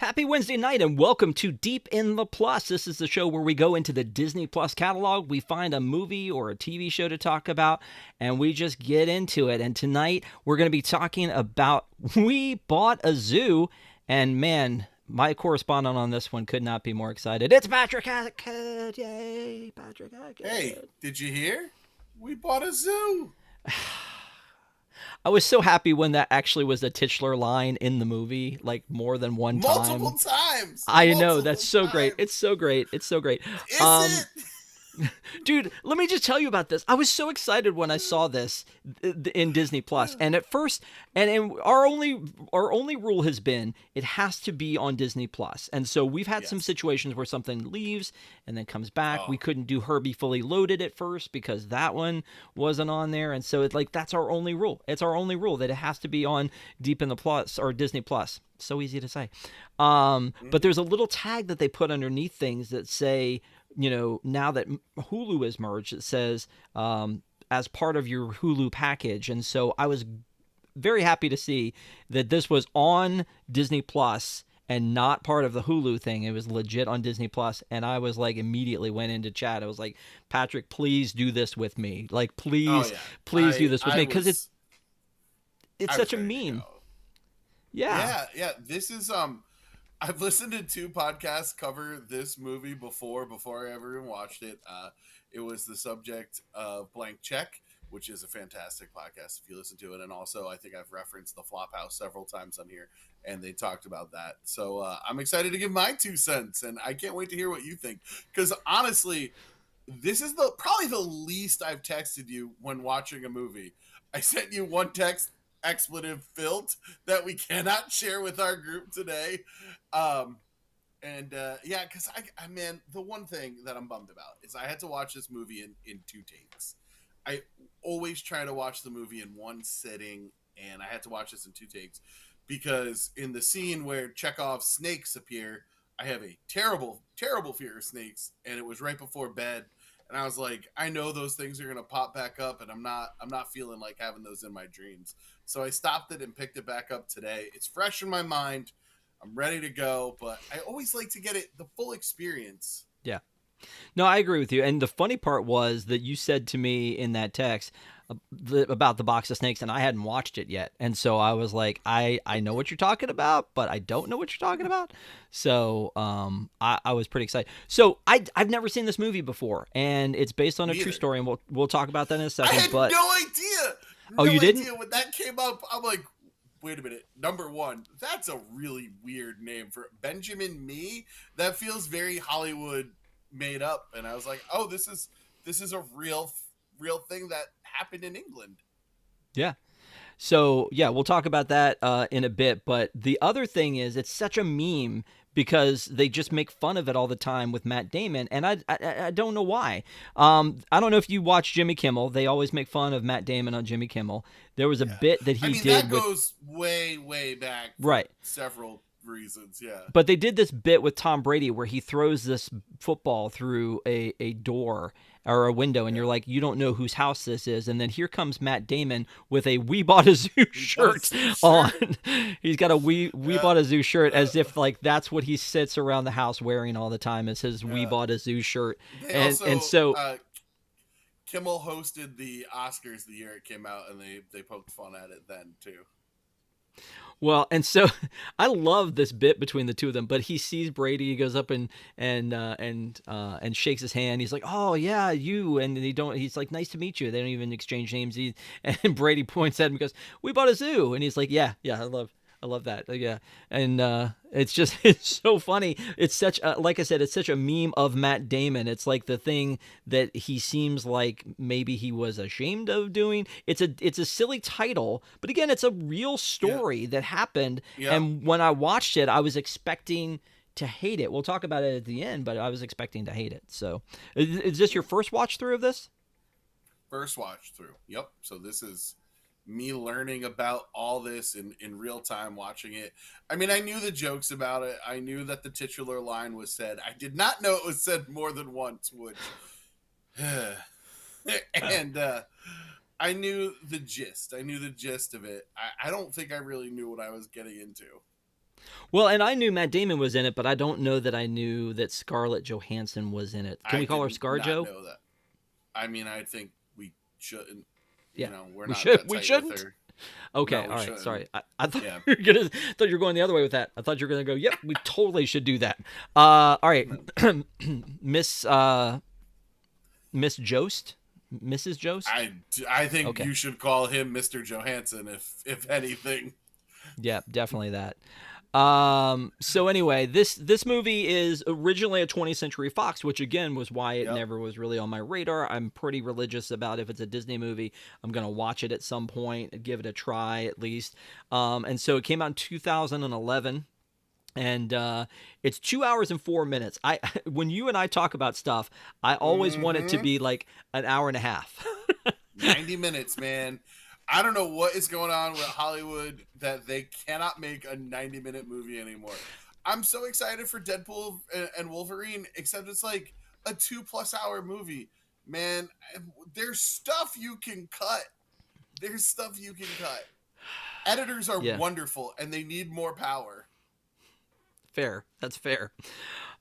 Happy Wednesday night and welcome to Deep in the Plus. This is the show where we go into the Disney Plus catalog, we find a movie or a TV show to talk about, and we just get into it. And tonight we're going to be talking about We Bought a Zoo, and man, my correspondent on this one could not be more excited. It's Patrick Hackett! Yay, Patrick Hackett! Hey, did you hear? We bought a zoo! I was so happy when that actually was the titular line in the movie, like more than one time. Multiple times! I know, that's so great. It's so great. It's so great. Is it? Dude, let me just tell you about this. I was so excited when I saw this in Disney Plus, and at first, and our only rule has been it has to be on Disney Plus. And so we've had some situations where something leaves and then comes back. We couldn't do Herbie Fully Loaded at first because that one wasn't on there, and so it's like that's our only rule. It's our only rule that it has to be on Deep in the Plus or Disney Plus. So easy to say. But there's a little tag that they put underneath things that say, you know, now that Hulu is merged, it says as part of your Hulu package. And so I was very happy to see that this was on Disney Plus and not part of the Hulu thing. It was legit on Disney Plus. And I was like, immediately went into chat. I was like, Patrick, please do this with me. Like, please do this with me. Because it's such a meme. Yeah. This is I've listened to two podcasts cover this movie before I ever even watched it. It was the subject of Blank Check, which is a fantastic podcast if you listen to it. And also, I think I've referenced the Flophouse several times on here, and they talked about that. So I'm excited to give my 2 cents, and I can't wait to hear what you think. Because honestly, this is probably the least I've texted you when watching a movie. I sent you one text, expletive filled, that we cannot share with our group today. Because I man, the one thing that I'm bummed about is I had to watch this movie in 2 takes. I always try to watch the movie in one sitting, and I had to watch this in 2 takes because in the scene where Chekhov's snakes appear, I have a terrible, terrible fear of snakes, and it was right before bed. And I was like, I know those things are gonna pop back up, and I'm not feeling like having those in my dreams. So I stopped it and picked it back up today. It's fresh in my mind. I'm ready to go, but I always like to get the full experience. Yeah. No, I agree with you. And the funny part was that you said to me in that text about the box of snakes, and I hadn't watched it yet. And so I was like, I know what you're talking about, but I don't know what you're talking about. So I was pretty excited. So I've never seen this movie before, and it's based on a true story, and we'll talk about that in a second. I had no idea. Oh, you didn't? When that came up, I'm like, wait a minute. Number one, that's a really weird name for Benjamin Mee. That feels very Hollywood made up. And I was like, oh, this is a real thing that happened in England. Yeah. So yeah, we'll talk about that in a bit. But the other thing is, it's such a meme because they just make fun of it all the time with Matt Damon, and I don't know why. I don't know if you watch Jimmy Kimmel. They always make fun of Matt Damon on Jimmy Kimmel. There was a bit that he did. That goes way back. Right. Several reasons, yeah. But they did this bit with Tom Brady where he throws this football through a door or a window, and you're like, you don't know whose house this is. And then here comes Matt Damon with a We Bought a Zoo shirt on. He's got a We Bought a Zoo shirt as if like that's what he sits around the house wearing all the time is his We Bought a Zoo shirt. And so Kimmel hosted the Oscars the year it came out, and they poked fun at it then too. Well, and so I love this bit between the two of them. But he sees Brady, he goes up and shakes his hand. He's like, "Oh yeah, you." And he's like, "Nice to meet you." They don't even exchange names. And Brady points at him and goes, "We bought a zoo." And he's like, "Yeah, I love that." Yeah. And it's so funny. It's such like I said, it's such a meme of Matt Damon. It's like the thing that he seems like maybe he was ashamed of doing. It's a silly title, but again, it's a real story that happened. Yeah. And when I watched it, I was expecting to hate it. We'll talk about it at the end, but I was expecting to hate it. So is this your first watch through of this? First watch through. Yep. So this is me learning about all this in real time, watching it. I mean, I knew the jokes about it. I knew that the titular line was said. I did not know it was said more than once, which and I knew the gist. I knew the gist of it. I don't think I really knew what I was getting into. Well, and I knew Matt Damon was in it, but I don't know that I knew that Scarlett Johansson was in it. Can we call her did not ScarJo? know that. I mean, I think we shouldn't. Yeah, We're we not should. that We tight with shouldn't. her. Okay, No, all we right. shouldn't. Sorry, I thought Yeah. you were gonna. Thought you were going the other way with that. I thought you were gonna go. Yep, we totally should do that. All right, Miss Miss Jost, Mrs. Jost. I think Okay. you should call him Mr. Johansson if anything. Yeah, definitely that. So anyway, this movie is originally a 20th Century Fox, which again was why it Yep. never was really on my radar. I'm pretty religious about if it's a Disney movie, I'm gonna watch it at some point, give it a try at least. And so it came out in 2011. And it's 2 hours and 4 minutes. When you and I talk about stuff, I always want it to be like an hour and a half. 90 minutes, man. I don't know what is going on with Hollywood that they cannot make a 90-minute movie anymore. I'm so excited for Deadpool and Wolverine, except it's like a 2+ hour movie. Man, there's stuff you can cut. There's stuff you can cut. Editors are wonderful, and they need more power. Fair. That's fair.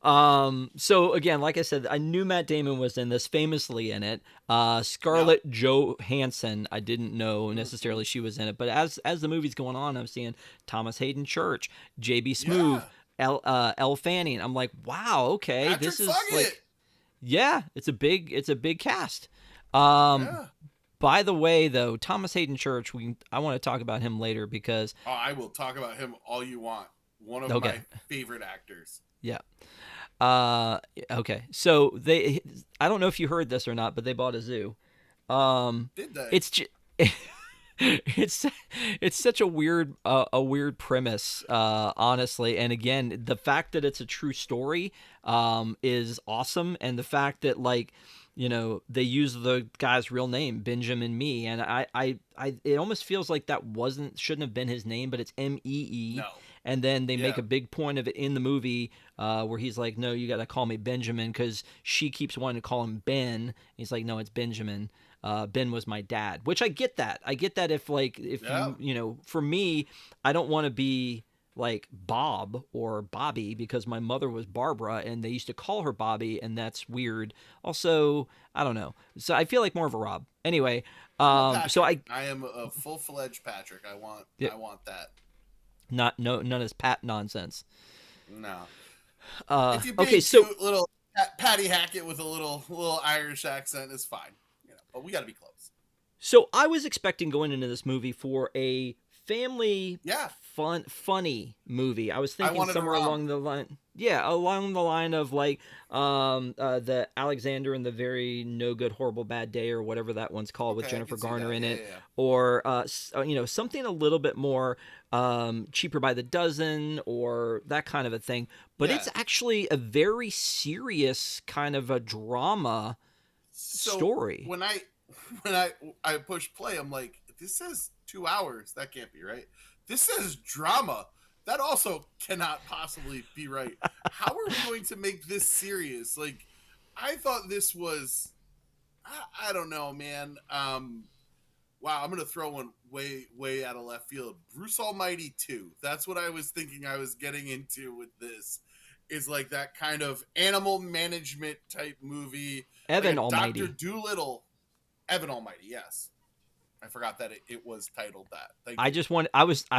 So again, like I said, I knew Matt Damon was in this, famously in it. Scarlett Johansson, I didn't know necessarily she was in it, but as the movie's going on, I'm seeing Thomas Haden Church, JB Smoove, Elle Fanning. I'm like, wow, okay, Patrick this is Fugit. like, yeah, it's a big cast. By the way, though, Thomas Haden Church, I want to talk about him later because I will talk about him all you want. One of my favorite actors. Yeah. Okay. So I don't know if you heard this or not, but they bought a zoo. Did they? It's such a weird premise, honestly. And again, the fact that it's a true story is awesome, and the fact that they use the guy's real name, Benjamin Mee, and I it almost feels like that shouldn't have been his name, but it's Mee. No. And then they make a big point of it in the movie where he's like, no, you got to call me Benjamin, because she keeps wanting to call him Ben. He's like, no, it's Benjamin. Ben was my dad, which I get that. I get that if for me, I don't want to be like Bob or Bobby because my mother was Barbara and they used to call her Bobby, and that's weird. Also, I don't know. So I feel like more of a Rob. Anyway, so I am a full-fledged Patrick. I want that. None of this Pat nonsense. No. If you be little Patty Hackett with a little Irish accent is fine, but we got to be close. So I was expecting going into this movie for a family, funny movie. I was thinking somewhere along the line of like the Alexander and the Very No Good Horrible Bad Day, or whatever that one's called, with Jennifer Garner in it, or something a little bit more Cheaper by the Dozen, or that kind of a thing. But it's actually a very serious kind of a drama story. When I push play, I'm like, this says 2 hours. That can't be right. This says drama. That also cannot possibly be right. How are we going to make this serious? Like, I thought this was, I don't know, man. Wow, I'm going to throw one way out of left field. Bruce Almighty 2. That's what I was thinking I was getting into with this. Is like that kind of animal management type movie. Evan Almighty. Dr. Dolittle. Evan Almighty, yes. I forgot that it was titled that. I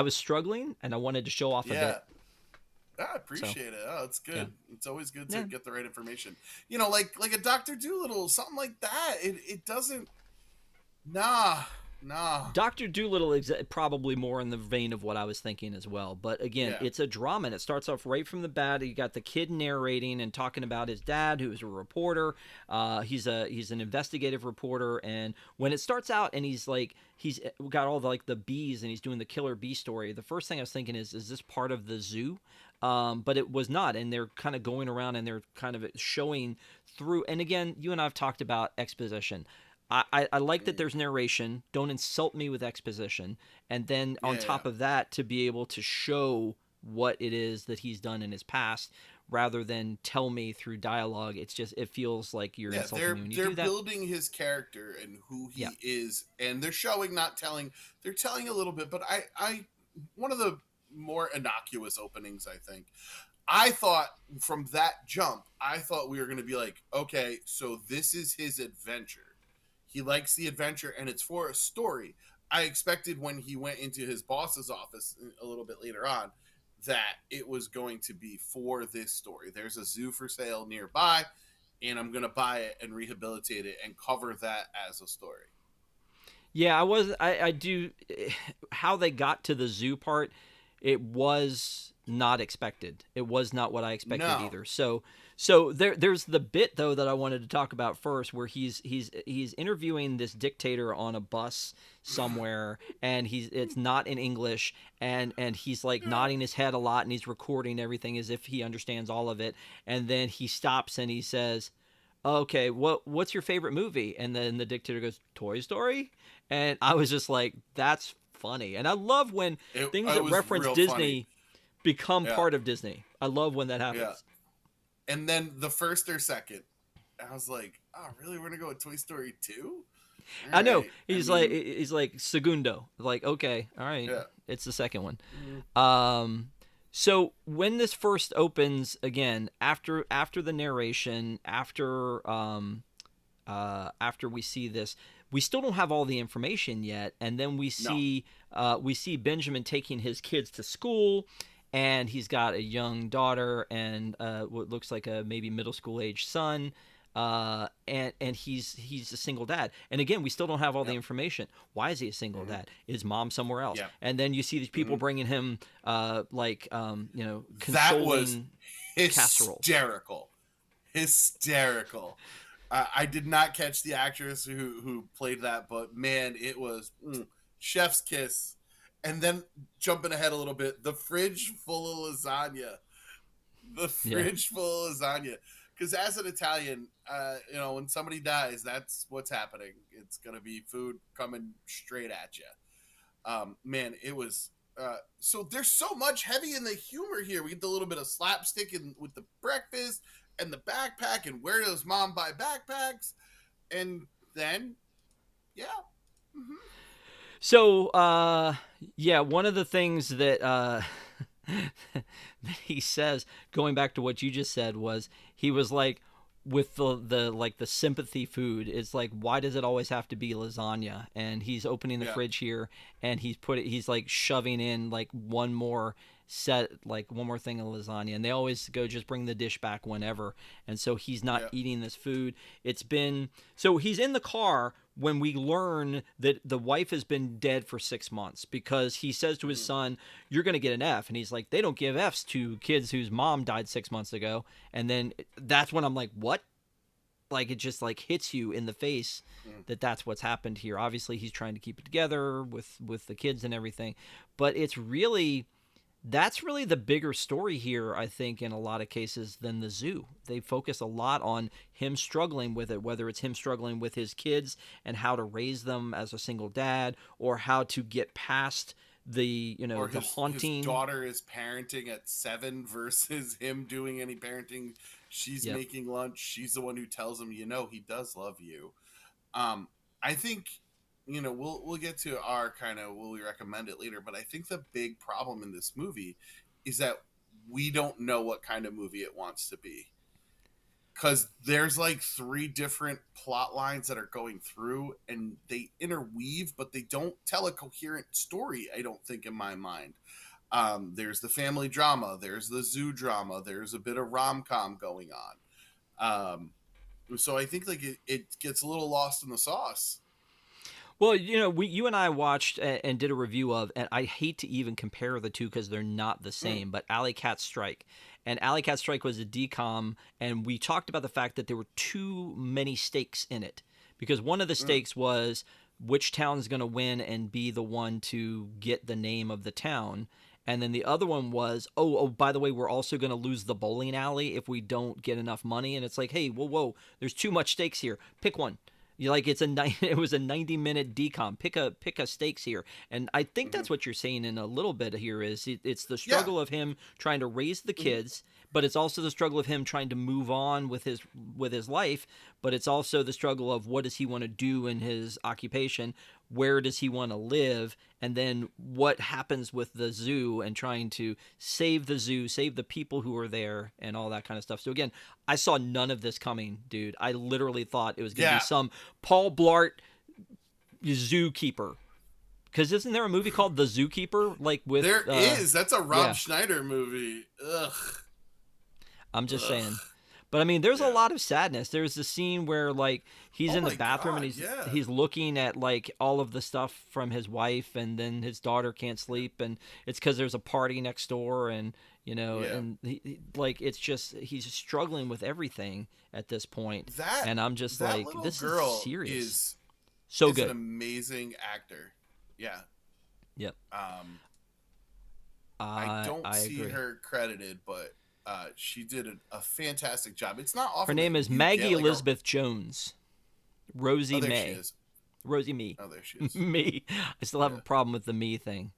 was struggling, and I wanted to show off a bit. I appreciate it. Oh, it's good. Yeah. It's always good to get the right information. Like a Dr. Dolittle, something like that. It doesn't. Nah. Dr. Dolittle is probably more in the vein of what I was thinking as well. But again, it's a drama, and it starts off right from the bat. You got the kid narrating and talking about his dad, who's a reporter. He's an investigative reporter, and when it starts out and he's got all the bees and he's doing the killer bee story, the first thing I was thinking is this part of the zoo? But it was not, and they're kind of going around and they're kind of showing through. And again, you and I have talked about exposition. I like that there's narration. Don't insult me with exposition. And then on top of that, to be able to show what it is that he's done in his past, rather than tell me through dialogue. It feels like you're insulting me when you do that. They're building his character and who he is, and they're showing, not telling. They're telling a little bit, but I one of the more innocuous openings, I think. I thought from that jump, we were going to be like, okay, so this is his adventure. He likes the adventure and it's for a story. I expected when he went into his boss's office a little bit later on that it was going to be for this story. There's a zoo for sale nearby, and I'm going to buy it and rehabilitate it and cover that as a story. Yeah, I do. How they got to the zoo part, it was not expected. It was not what I expected either. So there's the bit though that I wanted to talk about first, where he's interviewing this dictator on a bus somewhere, and it's not in English, and he's like nodding his head a lot, and he's recording everything as if he understands all of it, and then he stops and he says, "Okay, what's your favorite movie?" And then the dictator goes, "Toy Story," and I was just like, "That's funny." And I love when things that reference Disney funny. Become part of Disney. I love when that happens. Yeah. And then the first or second, I was like, "Oh, really? We're gonna go with Toy Story 2?" I know. He's like segundo. Like, okay, all right, it's the second one. Mm-hmm. So when this first opens again, after the narration, after we see this, we still don't have all the information yet, and then we see Benjamin taking his kids to school. And he's got a young daughter and what looks like a maybe middle school age son, and he's a single dad. And again, we still don't have all the information. Why is he a single dad? Is mom somewhere else? And then you see these people bringing him consoling that was casseroles. Hysterical. I did not catch the actress who played that, but man, it was chef's kiss. And then jumping ahead a little bit, the fridge full of lasagna. Because as an Italian, when somebody dies, that's what's happening. It's going to be food coming straight at you. Man, it was... so there's so much heavy in the humor here. We get the little bit of slapstick with the breakfast and the backpack and where does mom buy backpacks? And then, yeah. Mm-hmm. So, one of the things that that he says, going back to what you just said, was he was like, with the sympathy food, it's like, why does it always have to be lasagna? And he's opening the fridge here, and he's like shoving in like one more thing of lasagna, and they always go, just bring the dish back whenever. And so he's not eating this food. So he's in the car when we learn that the wife has been dead for 6 months, because he says to his son, "You're going to get an F." And he's like, "They don't give Fs to kids whose mom died 6 months ago." And then that's when I'm like, what? Like, it just like hits you in the face that's what's happened here. Obviously he's trying to keep it together with the kids and everything, but that's really the bigger story here, I think, in a lot of cases, than the zoo. They focus a lot on him struggling with it, whether it's him struggling with his kids and how to raise them as a single dad, or how to get past the haunting. His daughter is parenting at 7 versus him doing any parenting. She's making lunch. She's the one who tells him, he does love you. I think... we'll get to our kind of will we recommend it later, but I think the big problem in this movie is that we don't know what kind of movie it wants to be, because there's like 3 different plot lines that are going through, and they interweave, but they don't tell a coherent story, I don't think, in my mind. There's the family drama, there's the zoo drama, there's a bit of rom-com going on. So I think like it gets a little lost in the sauce. Well, you and I watched and did a review of, and I hate to even compare the two because they're not the same, but Alley Cat Strike. And Alley Cat Strike was a DCOM, and we talked about the fact that there were too many stakes in it. Because one of the stakes was which town is going to win and be the one to get the name of the town. And then the other one was, by the way, we're also going to lose the bowling alley if we don't get enough money. And it's like, hey, whoa, there's too much stakes here. Pick one. It was a 90-minute decom. Pick a stakes here, and I think that's what you're saying in a little bit here. Is it's the struggle of him trying to raise the kids, but it's also the struggle of him trying to move on with his life. But it's also the struggle of what does he want to do in his occupation. where does he want to live, and then what happens with the zoo and trying to save the zoo, save the people who are there, and all that kind of stuff. So again, I saw none of this coming, dude. I literally thought it was going to be some Paul Blart zookeeper. Because isn't there a movie called The Zookeeper? Like with there is. That's a Rob Schneider movie. Ugh. I'm just saying. But I mean, there's a lot of sadness. There's a scene where like he's in the bathroom and he's looking at like all of the stuff from his wife, and then his daughter can't sleep, and it's because there's a party next door, and and like it's just he's struggling with everything at this point. And I'm just like, this girl is serious. So good, an amazing actor. Yeah. Yep. I don't see agree. her credited, but she did a fantastic job. It's not often. Her name is Maggie Elizabeth Jones. Rosie May. She is. Rosie Mee. Oh, there she is. Me. I still have a problem with the me thing.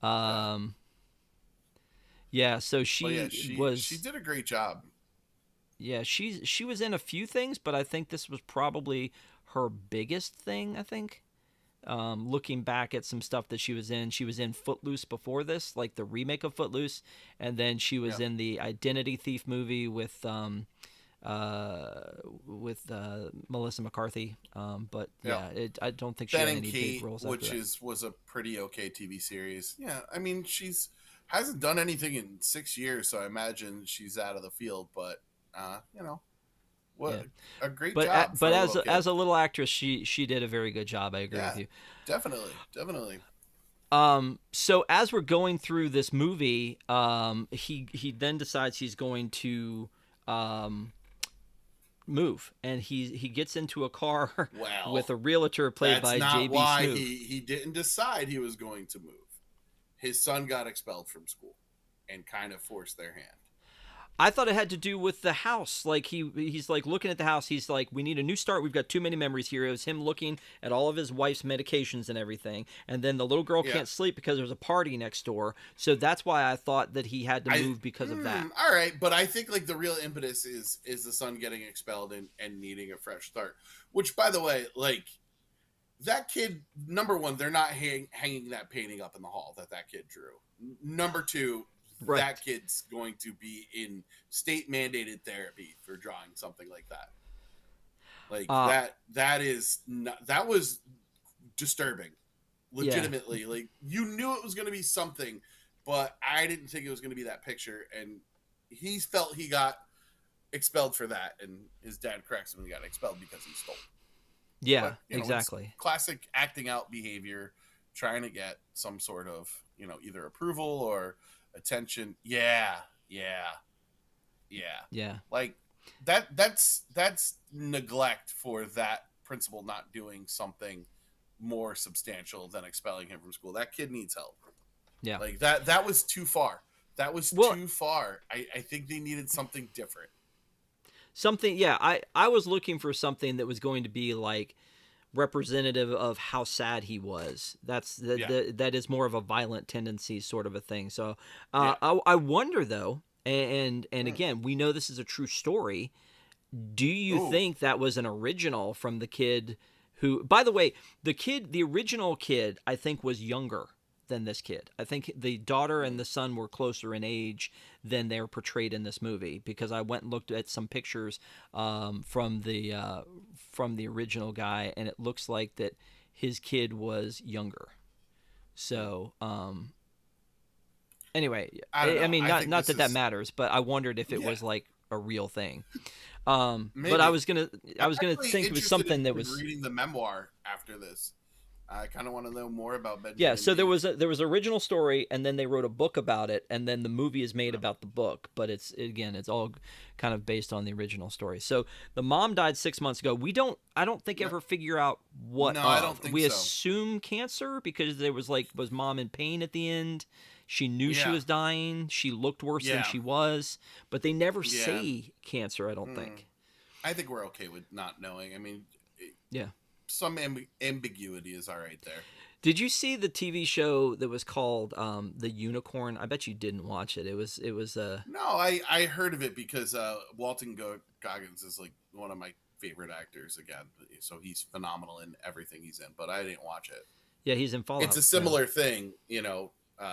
So she did a great job. Yeah, she was in a few things, but I think this was probably her biggest thing, I think. Looking back at some stuff that she was in Footloose before this, like the remake of Footloose, and then she was in the Identity Thief movie with Melissa McCarthy. But I don't think she had any big roles. Which was a pretty okay TV series. Yeah, I mean hasn't done anything in 6 years, so I imagine she's out of the field. But a great job. But as a little actress, she did a very good job. I agree with you. Definitely. So as we're going through this movie, he then decides he's going to move, and he gets into a car with a realtor played by J.B. Smoove. That's not why he didn't decide he was going to move. His son got expelled from school and kind of forced their hand. I thought it had to do with the house. Like he's like looking at the house. He's like, we need a new start. We've got too many memories here. It was him looking at all of his wife's medications and everything. And then the little girl can't sleep because there's a party next door. So that's why I thought that he had to move because of that. All right. But I think like the real impetus is the son getting expelled and needing a fresh start, which by the way, like that kid, number one, they're not hanging that painting up in the hall that kid drew. Number two, that kid's going to be in state mandated therapy for drawing something like that. Like that was disturbing, legitimately. Like you knew it was going to be something, but I didn't think it was going to be that picture. And he felt he got expelled for that, and his dad corrects him and got expelled because he stole. Yeah, but, exactly. Classic acting out behavior, trying to get some sort of either approval or attention. Yeah. Like that's neglect for that principal not doing something more substantial than expelling him from school. That kid needs help. Yeah. Like that was too far. Too far. I think they needed something different. I was looking for something that was going to be like representative of how sad he was. That is more of a violent tendency sort of a thing. So I wonder though, and again, we know this is a true story. Do you think that was an original from the kid who, by the way, the original kid, I think was younger than this kid. I think the daughter and the son were closer in age than they're portrayed in this movie, because I went and looked at some pictures from the original guy, and it looks like that his kid was younger. So anyway, I mean, not that matters, but I wondered if it was like a real thing. But I was gonna think it was something that was reading the memoir after this. I kind of want to know more about Benjamin. Yeah, so there was an original story, and then they wrote a book about it, and then the movie is made about the book. But it's all kind of based on the original story. So the mom died 6 months ago. I don't think ever figure out what. No, I don't think we assume cancer, because there was mom in pain at the end. She knew she was dying. She looked worse than she was, but they never say cancer. I don't think. I think we're okay with not knowing. I mean, some ambiguity is all right there. Did you see the TV show that was called The Unicorn? I bet you didn't watch it. It was No, I heard of it because Walton Goggins is like one of my favorite actors again. So he's phenomenal in everything he's in, but I didn't watch it. Yeah, he's in Fallout. It's a similar thing,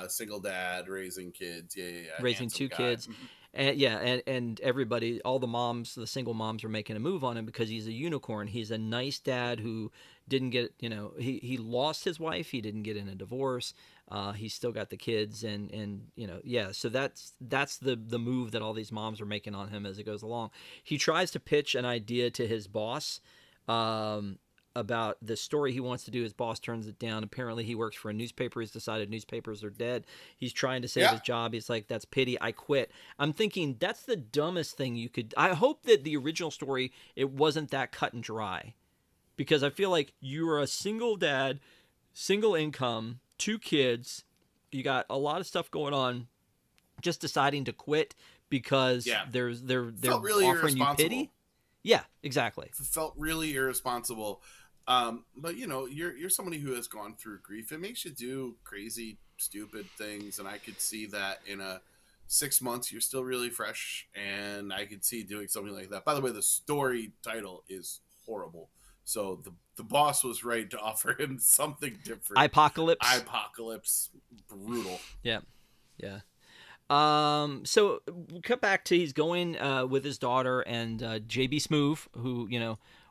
single dad raising kids. Yeah. Raising two kids. And everybody, all the moms, the single moms are making a move on him because he's a unicorn. He's a nice dad who didn't get, he lost his wife. He didn't get in a divorce. He's still got the kids so that's the move that all these moms are making on him as it goes along. He tries to pitch an idea to his boss, about the story he wants to do. His boss turns it down. Apparently he works for a newspaper. He's decided newspapers are dead. He's trying to save his job. He's like, that's pity. I quit. I'm thinking that's the dumbest thing you could. I hope that the original story, it wasn't that cut and dry, because I feel like you are a single dad, single income, 2 kids. You got a lot of stuff going on. Just deciding to quit because they're really offering you pity. Yeah, exactly. It felt really irresponsible. But you're somebody who has gone through grief. It makes you do crazy, stupid things, and I could see that in 6 months you're still really fresh, and I could see doing something like that. By the way, the story title is horrible, so the boss was right to offer him something different. Apocalypse, brutal. Yeah. So we cut back to he's going with his daughter and JB Smoove, who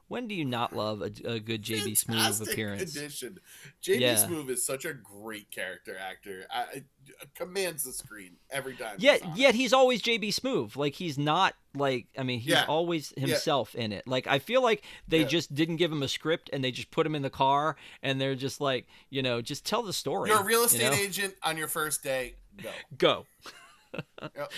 when do you not love a good JB Smoove appearance? Addition. JB Smoove is such a great character actor. Commands the screen every time. Yet he's always JB Smoove. Like, he's not he's always himself in it. Like, I feel like they just didn't give him a script and they just put him in the car and they're just like, just tell the story. You're a real estate agent on your first day. Go. Yep.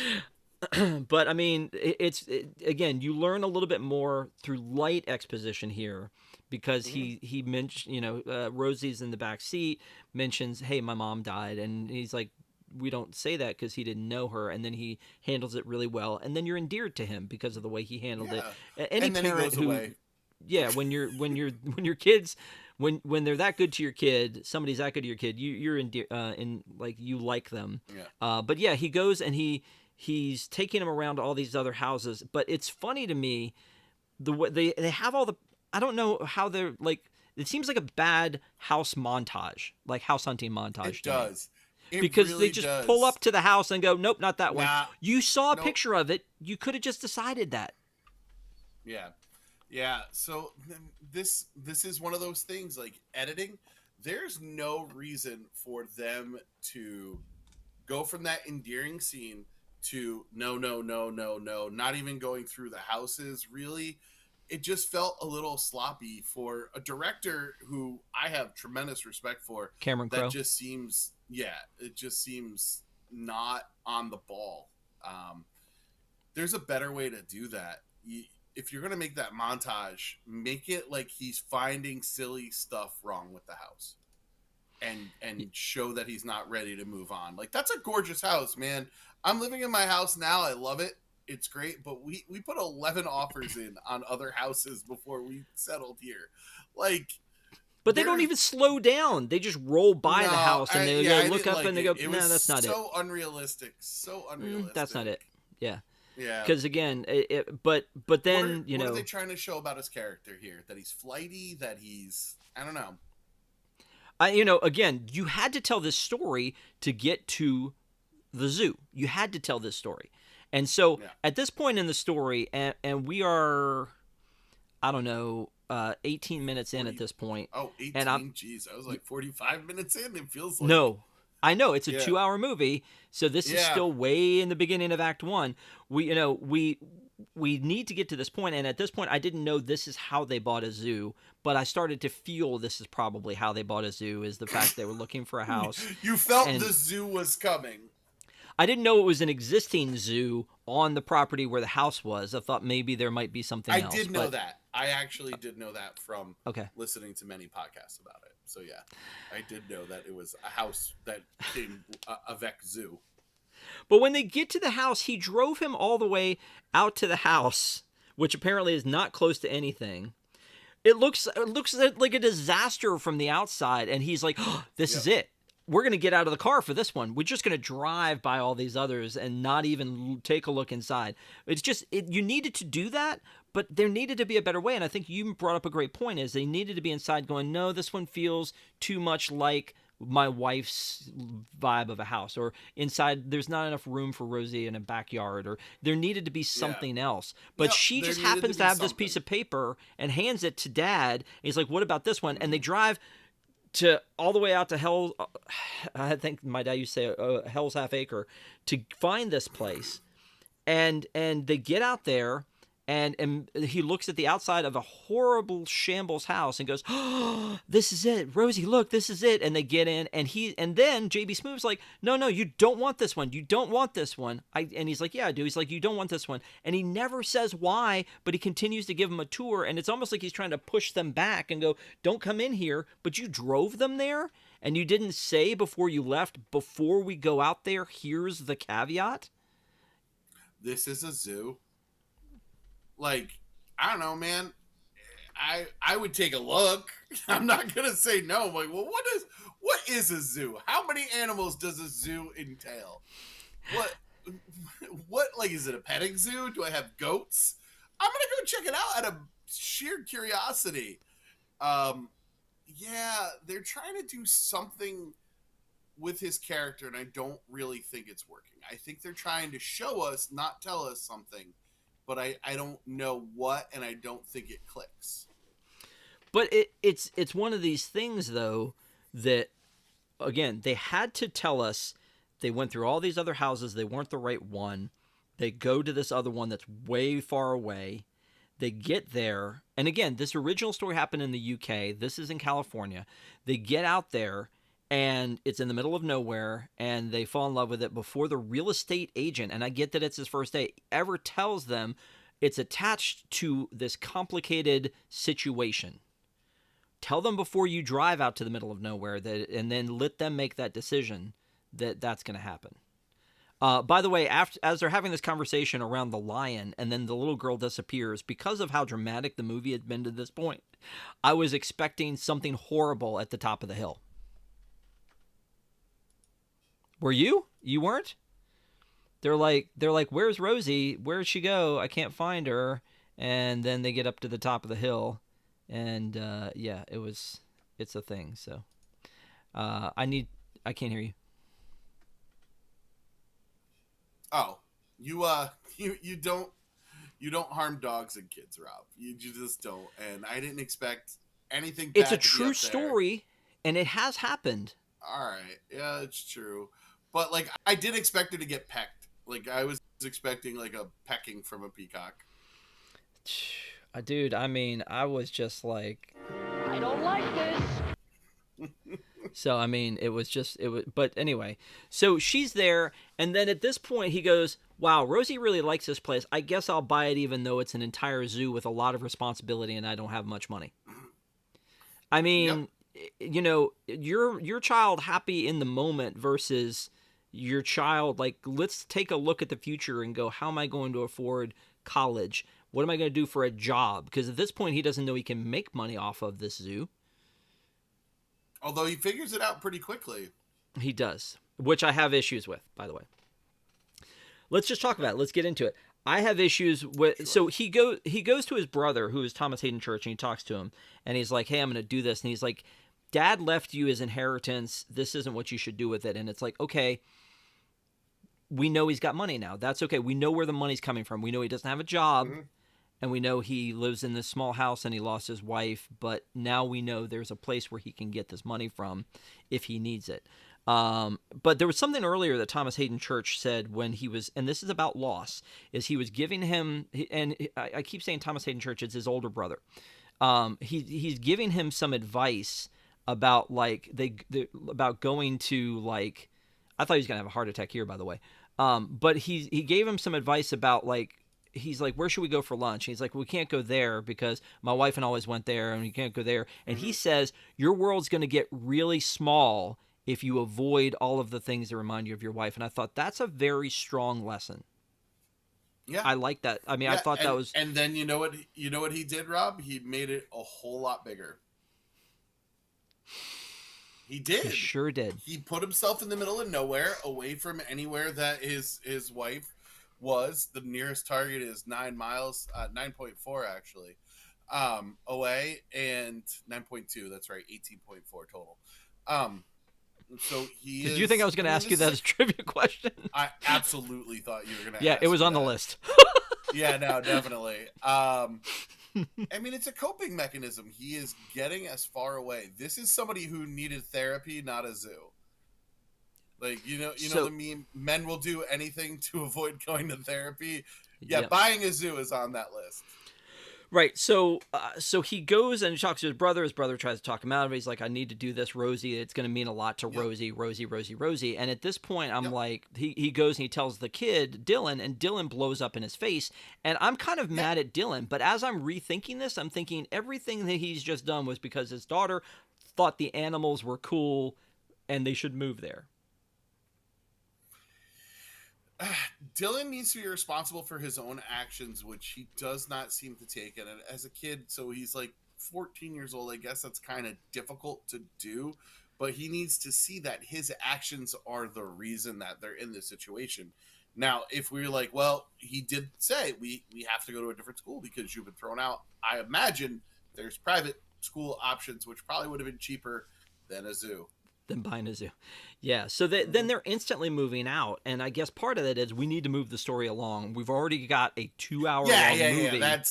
But again, you learn a little bit more through light exposition here, because he mentioned, Rosie's in the back seat, mentions, hey, my mom died, and he's like, we don't say that because he didn't know her, and then he handles it really well, and then you're endeared to him because of the way he handled it. Any and then parent he goes away. Yeah, when your kids, when they're that good to your kid, somebody's that good to your kid, you're you like them. Yeah. But yeah, he goes and he's taking him around to all these other houses. But it's funny to me, the way they have all the, I don't know how they're like. It seems like a bad house montage, like house hunting montage. It does. Because really they just pull up to the house and go, nope, not that one. You saw a picture of it. You could have just decided that. Yeah. So this is one of those things, like editing. There's no reason for them to go from that endearing scene to no, not even going through the houses. Really, it just felt a little sloppy for a director who I have tremendous respect for. Cameron Crowe. That just seems, it just seems not on the ball. There's a better way to do that. If you're going to make that montage, make it like he's finding silly stuff wrong with the house. And show that he's not ready to move on. Like, that's a gorgeous house, man. I'm living in my house now. I love it. It's great. But we put 11 offers in on other houses before we settled here. Like, but they don't even slow down. They just roll by the house and they look up and they go, no, that's not it. So unrealistic. That's not it. Yeah. Yeah. Because again, but then, what are they trying to show about his character here? That he's flighty, that he's, I don't know. Again, you had to tell this story to get to the zoo. You had to tell this story. And so at this point in the story, and we are, I don't know, 18 minutes in at this point. Oh, 18? Jeez, I was like 45 minutes in. It feels like. No, I know. It's a 2-hour movie. So this is still way in the beginning of Act 1. We need to get to this point, and at this point, I didn't know this is how they bought a zoo, but I started to feel this is probably how they bought a zoo, is the fact they were looking for a house. You felt the zoo was coming. I didn't know it was an existing zoo on the property where the house was. I thought maybe there might be something else. I did know that. I actually did know that from listening to many podcasts about it. So yeah, I did know that it was a house that came avec zoo. But when they get to the house, he drove him all the way out to the house, which apparently is not close to anything. It looks like a disaster from the outside, and he's like, oh, this is it. we're going to get out of the car for this one. We're just going to drive by all these others and not even take a look inside. It's just, you needed to do that, but there needed to be a better way. And I think you brought up a great point, is they needed to be inside going, no, this one feels too much like my wife's vibe of a house, or inside there's not enough room for Rosie in a backyard, or there needed to be something else. But she just happens to have this piece of paper and hands it to Dad. And he's like, what about this one? And they drive to all the way out to Hell. I think my dad used to say Hell's Half Acre to find this place. And they get out there, and he looks at the outside of a horrible shambles house and goes, oh, this is it. Rosie, look, this is it. And they get in, and then JB Smooth's like, no, you don't want this one. You don't want this one. And he's like, yeah, I do. He's like, you don't want this one. And he never says why, but he continues to give them a tour. And it's almost like he's trying to push them back and go, don't come in here. But you drove them there, and you didn't say before you left, before we go out there, here's the caveat. This is a zoo. Like, I don't know, man. I would take a look. I'm not gonna say no. I'm like, well, what is a zoo? How many animals does a zoo entail? What like, is it a petting zoo? Do I have goats? I'm gonna go check it out out of sheer curiosity. Yeah, they're trying to do something with his character, and I don't really think it's working. I think they're trying to show us, not tell us something. But I don't know what, and I don't think it clicks. But it's one of these things, though, that, again, they had to tell us they went through all these other houses. They weren't the right one. They go to this other one that's way far away. They get there. And, again, this original story happened in the UK. This is in California. They get out there, and it's in the middle of nowhere, and they fall in love with it before the real estate agent, and I get that it's his first day, ever tells them it's attached to this complicated situation. Tell them before you drive out to the middle of nowhere, that, and then let them make that decision that that's going to happen. By the way, as they're having this conversation around the lion, and then the little girl disappears, because of how dramatic the movie had been to this point, I was expecting something horrible at the top of the hill. Were you? You weren't? They're like, where's Rosie? Where'd she go? I can't find her. And then they get up to the top of the hill, and yeah, it's a thing. So, I can't hear you. Oh, you don't harm dogs and kids, Rob. You just don't. And I didn't expect anything bad. It's a true story, and it has happened. All right, yeah, it's true. But, like, I did expect her to get pecked. Like, I was expecting, like, a pecking from a peacock. Dude, I mean, I was just like, I don't like this. So, I mean, but anyway. So she's there, and then at this point he goes, wow, Rosie really likes this place. I guess I'll buy it even though it's an entire zoo with a lot of responsibility and I don't have much money. I mean, you know, your child happy in the moment versus your child, like, let's take a look at the future and go, how am I going to afford college? What am I going to do for a job? Because at this point, he doesn't know he can make money off of this zoo. Although he figures it out pretty quickly. He does, which I have issues with, by the way. Let's just talk about it. Let's get into it. I have issues with, sure. So he goes to his brother, who is Thomas Haden Church, and he talks to him, and he's like, hey, I'm going to do this. And he's like, Dad left you his inheritance. This isn't what you should do with it. And it's like, okay, we know he's got money now. That's okay. We know where the money's coming from. We know he doesn't have a job, and we know he lives in this small house and he lost his wife, but now we know there's a place where he can get this money from if he needs it. But there was something earlier that Thomas Haden Church said when he was, and this is about loss, is he was giving him, and I keep saying Thomas Haden Church, it's his older brother. He's giving him some advice about, like, about going to, like, I thought he was going to have a heart attack here, by the way. But he gave him some advice about, like, he's like, where should we go for lunch? And he's like, we can't go there because my wife and I always went there, and we can't go there. And he says, your world's going to get really small if you avoid all of the things that remind you of your wife. And I thought that's a very strong lesson. Yeah, I like that. I mean, I thought that was. And then you know what he did, Rob? He made it a whole lot bigger. He did. He sure did. He put himself in the middle of nowhere, away from anywhere that his wife was. The nearest target is 9 miles, 9.4 actually, away, and 9.2. That's right, 18.4 total. So he. Did you think I was going to ask you that as a trivia question? I absolutely thought you were going to. Yeah, ask it was me on that. the list. Yeah, no, definitely. I mean, it's a coping mechanism. He is getting as far away. This is somebody who needed therapy, not a zoo. Like, you know the meme, men will do anything to avoid going to therapy. Yeah, yep. Buying a zoo is on that list. Right. So he goes and he talks to his brother. His brother tries to talk him out of it. He's like, I need to do this, Rosie. It's going to mean a lot to Rosie. And at this point, I'm like, he goes and he tells the kid, Dylan, and Dylan blows up in his face. And I'm kind of mad at Dylan. But as I'm rethinking this, I'm thinking everything that he's just done was because his daughter thought the animals were cool and they should move there. Dylan needs to be responsible for his own actions, which he does not seem to take. And as a kid, so he's like 14 years old, I guess that's kind of difficult to do. But he needs to see that his actions are the reason that they're in this situation. Now, if we're like, well, he did say we have to go to a different school because you've been thrown out, I imagine there's private school options, which probably would have been cheaper than a zoo. Than buying a zoo. Yeah. So then they're instantly moving out. And I guess part of that is we need to move the story along. We've already got a 2-hour long movie. Yeah,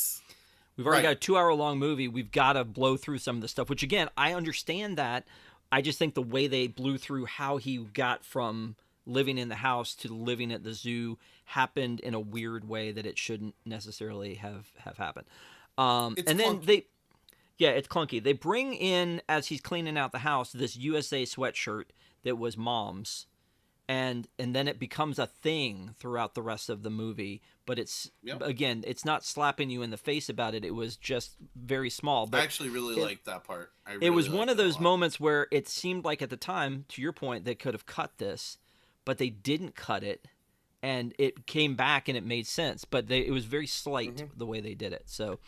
we've already got a 2-hour long movie. We've got to blow through some of the stuff, which again, I understand that. I just think the way they blew through how he got from living in the house to living at the zoo happened in a weird way that it shouldn't necessarily have happened. Yeah, it's clunky. They bring in, as he's cleaning out the house, this USA sweatshirt that was Mom's, and then it becomes a thing throughout the rest of the movie. But again, it's not slapping you in the face about it. It was just very small. But I actually really liked that part. It was one of those moments where it seemed like at the time, to your point, they could have cut this, but they didn't cut it, and it came back and it made sense. But it was very slight the way they did it. So.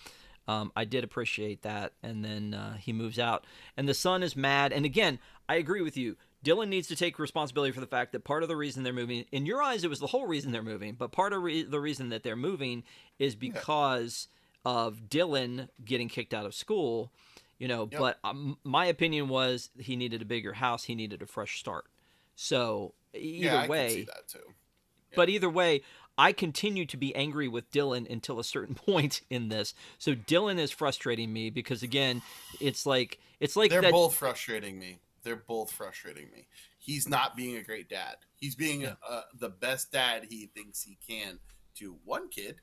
I did appreciate that, and then he moves out, and the son is mad. And again, I agree with you. Dylan needs to take responsibility for the fact that part of the reason they're moving, in your eyes, it was the whole reason they're moving, but part of the reason that they're moving is because of Dylan getting kicked out of school, But my opinion was he needed a bigger house, he needed a fresh start. So either way, I can see that too. Yeah. But either way, I continue to be angry with Dylan until a certain point in this. So Dylan is frustrating me because again, it's like they're both frustrating me. He's not being a great dad. He's being the best dad he thinks he can to one kid,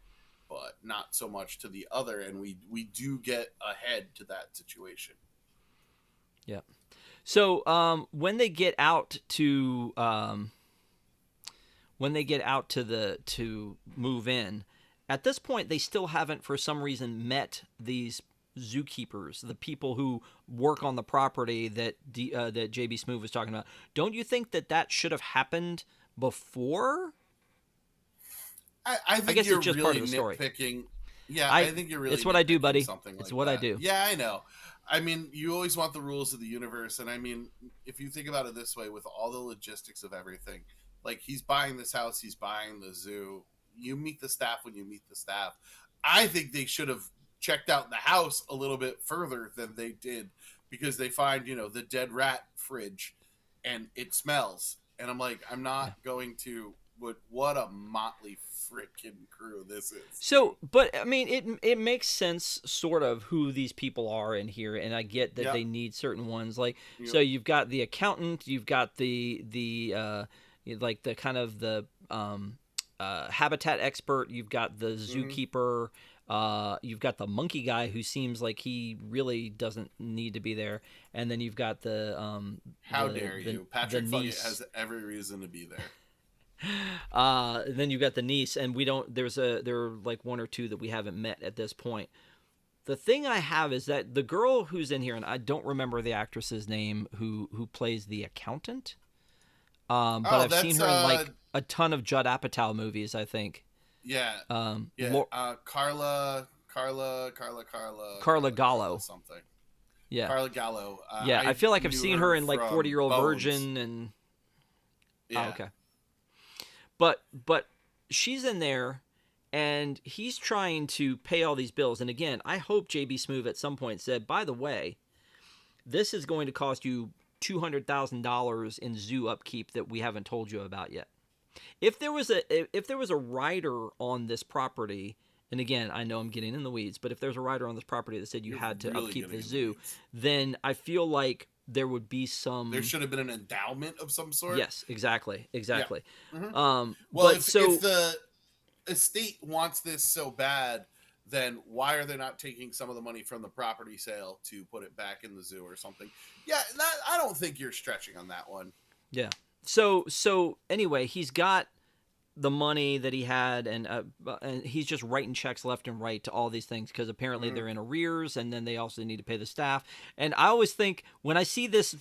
but not so much to the other. And we do get ahead to that situation. Yeah. So when they get out to to move in, at this point they still haven't for some reason met these zookeepers, the people who work on the property that that JB Smoove was talking about. Don't you think that should have happened before? I think you're just really nitpicking. Yeah, I think you're really. It's what I do, buddy. It's what I do. Yeah, I know. I mean, you always want the rules of the universe, and I mean, if you think about it this way, with all the logistics of everything. Like, he's buying this house, he's buying the zoo. You meet the staff when you meet the staff. I think they should have checked out the house a little bit further than they did because they find, the dead rat fridge and it smells. And I'm like, I'm not going to. What a motley freaking crew this is. So, but I mean, it makes sense sort of who these people are in here, and I get that they need certain ones. Like, so you've got the accountant, you've got the like the kind of the habitat expert, you've got the zookeeper, you've got the monkey guy who seems like he really doesn't need to be there, and then you've got the how dare you, Patrick Fugget has every reason to be there. Then you've got the niece, and there are like one or two that we haven't met at this point. The thing I have is that the girl who's in here, and I don't remember the actress's name who plays the accountant. But I've seen her in like a ton of Judd Apatow movies, I think. Yeah. Carla Gallo. Something. Yeah. Carla Gallo. Yeah, I feel like I've knew seen her in like from 40-Year-Old Bones. Virgin and Yeah. oh, okay. But she's in there and he's trying to pay all these bills. And again, I hope JB Smoove at some point said, by the way, this is going to cost you $200,000 in zoo upkeep that we haven't told you about yet. If there was a rider on this property, and again, I know I'm getting in the weeds, but if there's a rider on this property that said you had to really upkeep the getting in the zoo, weeds. then I feel like there would be some. There should have been an endowment of some sort. Yes, exactly. Mhm. Well, Well, if the estate wants this so bad, then why are they not taking some of the money from the property sale to put it back in the zoo or something? Yeah, I don't think you're stretching on that one. yeah. So anyway, he's got the money that he had, and he's just writing checks left and right to all these things because apparently they're in arrears, and then they also need to pay the staff. And I always think when I see this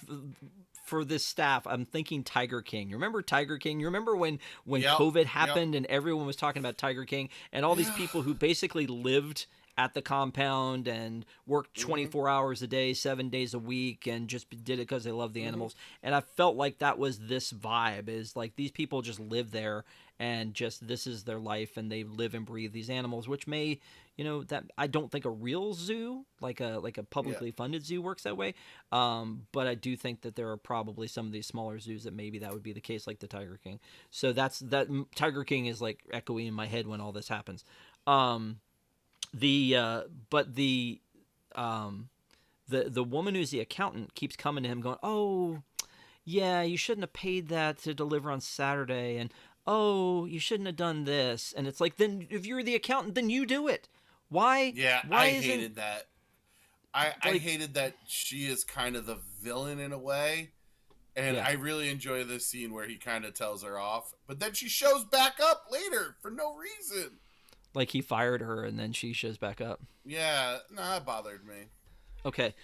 for this staff, I'm thinking Tiger King. You remember Tiger King? You remember when Yep, COVID happened and everyone was talking about Tiger King and all these people who basically lived at the compound and worked 24 hours a day, 7 days a week, and just did it because they love the animals. And I felt like that was this vibe, is like these people just live there and just this is their life, and they live and breathe these animals, which may, that I don't think a real zoo, like a publicly funded zoo, works that way. But I do think that there are probably some of these smaller zoos that maybe that would be the case, like the Tiger King. So that Tiger King is like echoing in my head when all this happens. The woman who's the accountant keeps coming to him going, oh, yeah, you shouldn't have paid that to deliver on Saturday, and oh, you shouldn't have done this. And it's like, then if you're the accountant, then you do it. Why? Yeah, why I hated that. I hated that she is kind of the villain in a way. And I really enjoy this scene where he kind of tells her off, but then she shows back up later for no reason. Like he fired her and then she shows back up. Yeah, that bothered me. Okay.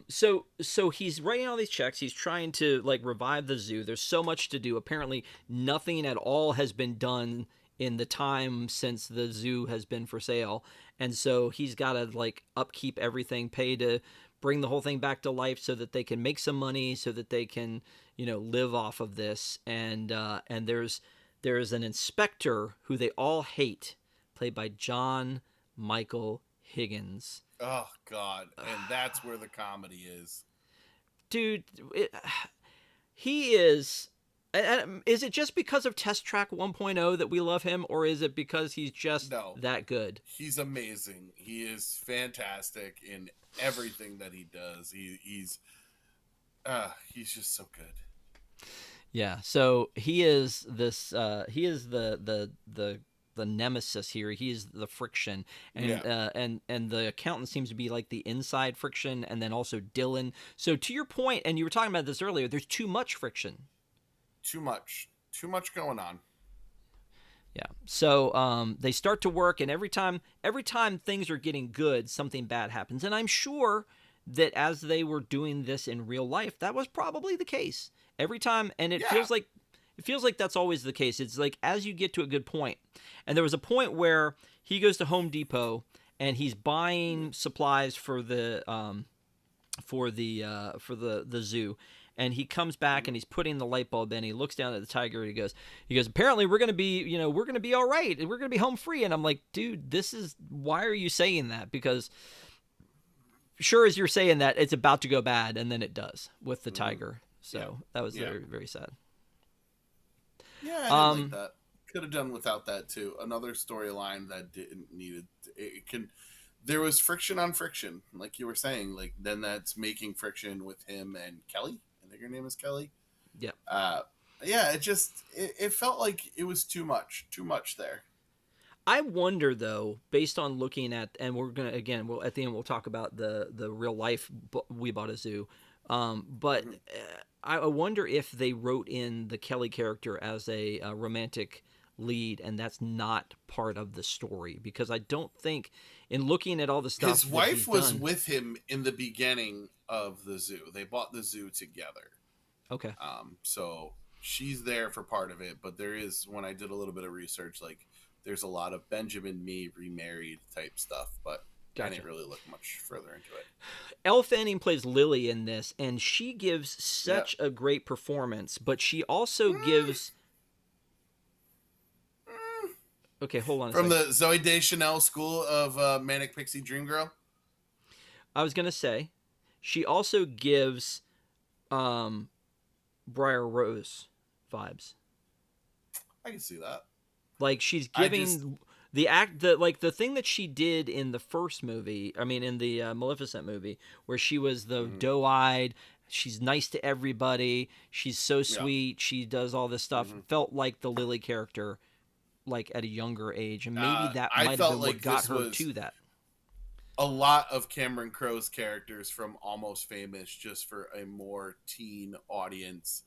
So he's writing all these checks. He's trying to like revive the zoo. There's so much to do. Apparently nothing at all has been done in the time since the zoo has been for sale. And so he's got to like upkeep everything, pay to bring the whole thing back to life so that they can make some money, so that they can, live off of this. And there's an inspector who they all hate, played by John Michael Higgins. Oh, God. And that's where the comedy is. Dude, he is... Is it just because of Test Track 1.0 that we love him, or is it because he's just that good? He's amazing. He is fantastic in everything that he does. He's just so good. Yeah, so he is this. He is the nemesis here. He is the friction, and and the accountant seems to be like the inside friction, and then also Dylan. So to your point, and you were talking about this earlier, there's too much friction. Too much going on. Yeah. So they start to work, and every time things are getting good, something bad happens. And I'm sure that as they were doing this in real life, that was probably the case every time. And it feels like that's always the case. It's like as you get to a good point, and there was a point where he goes to Home Depot and he's buying supplies for the zoo. And he comes back and he's putting the light bulb in. He looks down at the tiger and he goes, apparently we're going to be all right. We're going to be home free. And I'm like, dude, why are you saying that? Because sure as you're saying that, it's about to go bad. And then it does with the tiger. So that was very, very sad. Yeah, I didn't like that. Could have done without that too. Another storyline that didn't need it. There was friction on friction, like you were saying. Like then that's making friction with him and Kelly. I think her name is Kelly. Yeah. It felt like it was too much there. I wonder though, based on looking at, and we're gonna again, at the end we'll talk about the real life We Bought a Zoo, but I wonder if they wrote in the Kelly character as a romantic lead, and that's not part of the story, because I don't think, in looking at all the stuff, his wife was with him in the beginning of the zoo. They bought the zoo together. Okay. So she's there for part of it, but there is, when I did a little bit of research, like there's a lot of Benjamin Mee remarried type stuff, but Gotcha. I didn't really look much further into it. Elle Fanning plays Lily in this, and she gives such a great performance, but she also gives... Okay, hold on a From second. the Zooey Deschanel school of Manic Pixie Dream Girl? I was going to say, she also gives Briar Rose vibes. I can see that. Like, she's giving... the thing that she did in the first movie, I mean in the Maleficent movie, where she was the doe-eyed, she's nice to everybody, she's so sweet, she does all this stuff, felt like the Lily character, like at a younger age, and maybe that might have been what got her to that. A lot of Cameron Crowe's characters from Almost Famous, just for a more teen audience,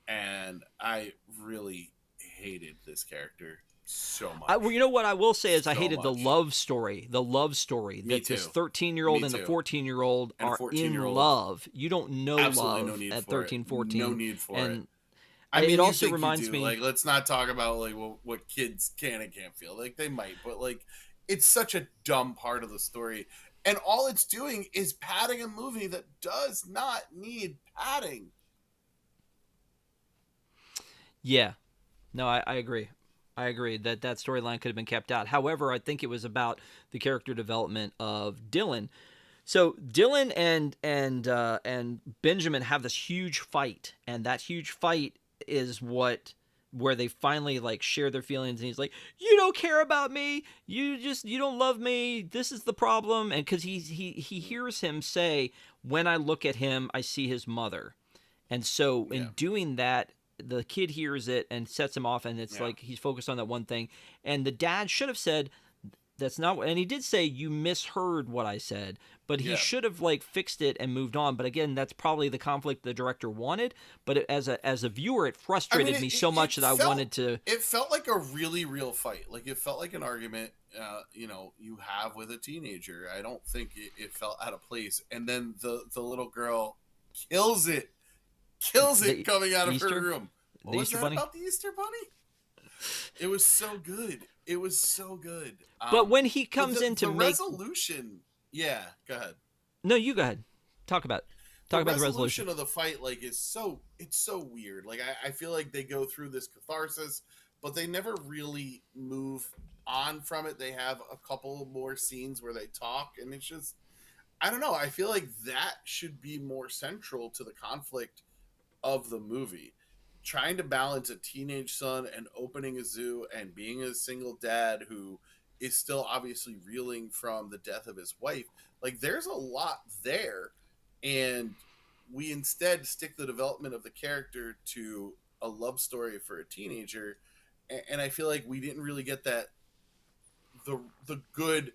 and I really hated this character so much. Well, you know what I will say is I hated much. the love story that this 13-year-old and the 14-year-old are in love. You don't know Absolutely love at 13, 14. No need for it. I mean, it also reminds me, like, let's not talk about like what kids can and can't feel. Like, they might, but like, it's such a dumb part of the story, and all it's doing is padding a movie that does not need padding. Yeah, no, I agree. I agree that storyline could have been kept out. However, I think it was about the character development of Dylan. So Dylan and Benjamin have this huge fight, and that huge fight is where they finally like share their feelings, and he's like, "You don't care about me. You don't love me. This is the problem." And because he hears him say, "When I look at him, I see his mother," and so in doing that, the kid hears it and sets him off, and it's like he's focused on that one thing. And the dad should have said, "That's not," and he did say, "You misheard what I said," but he should have like fixed it and moved on. But again, that's probably the conflict the director wanted. But as a viewer, it frustrated me so much that I wanted to. It felt like a really real fight. Like, it felt like an argument, you have with a teenager. I don't think it felt out of place. And then the little girl kills it coming out of her room. What was that about the Easter Bunny? It was so good. It was so good. But when he comes in to make resolution, go ahead. No, you go ahead. Talk about the resolution of the fight. Like, it's so weird. Like, I feel like they go through this catharsis, but they never really move on from it. They have a couple more scenes where they talk, and it's just, I don't know. I feel like that should be more central to the conflict of the movie. Trying to balance a teenage son and opening a zoo and being a single dad who is still obviously reeling from the death of his wife. Like, there's a lot there, and we instead stick the development of the character to a love story for a teenager, and I feel like we didn't really get that. The good,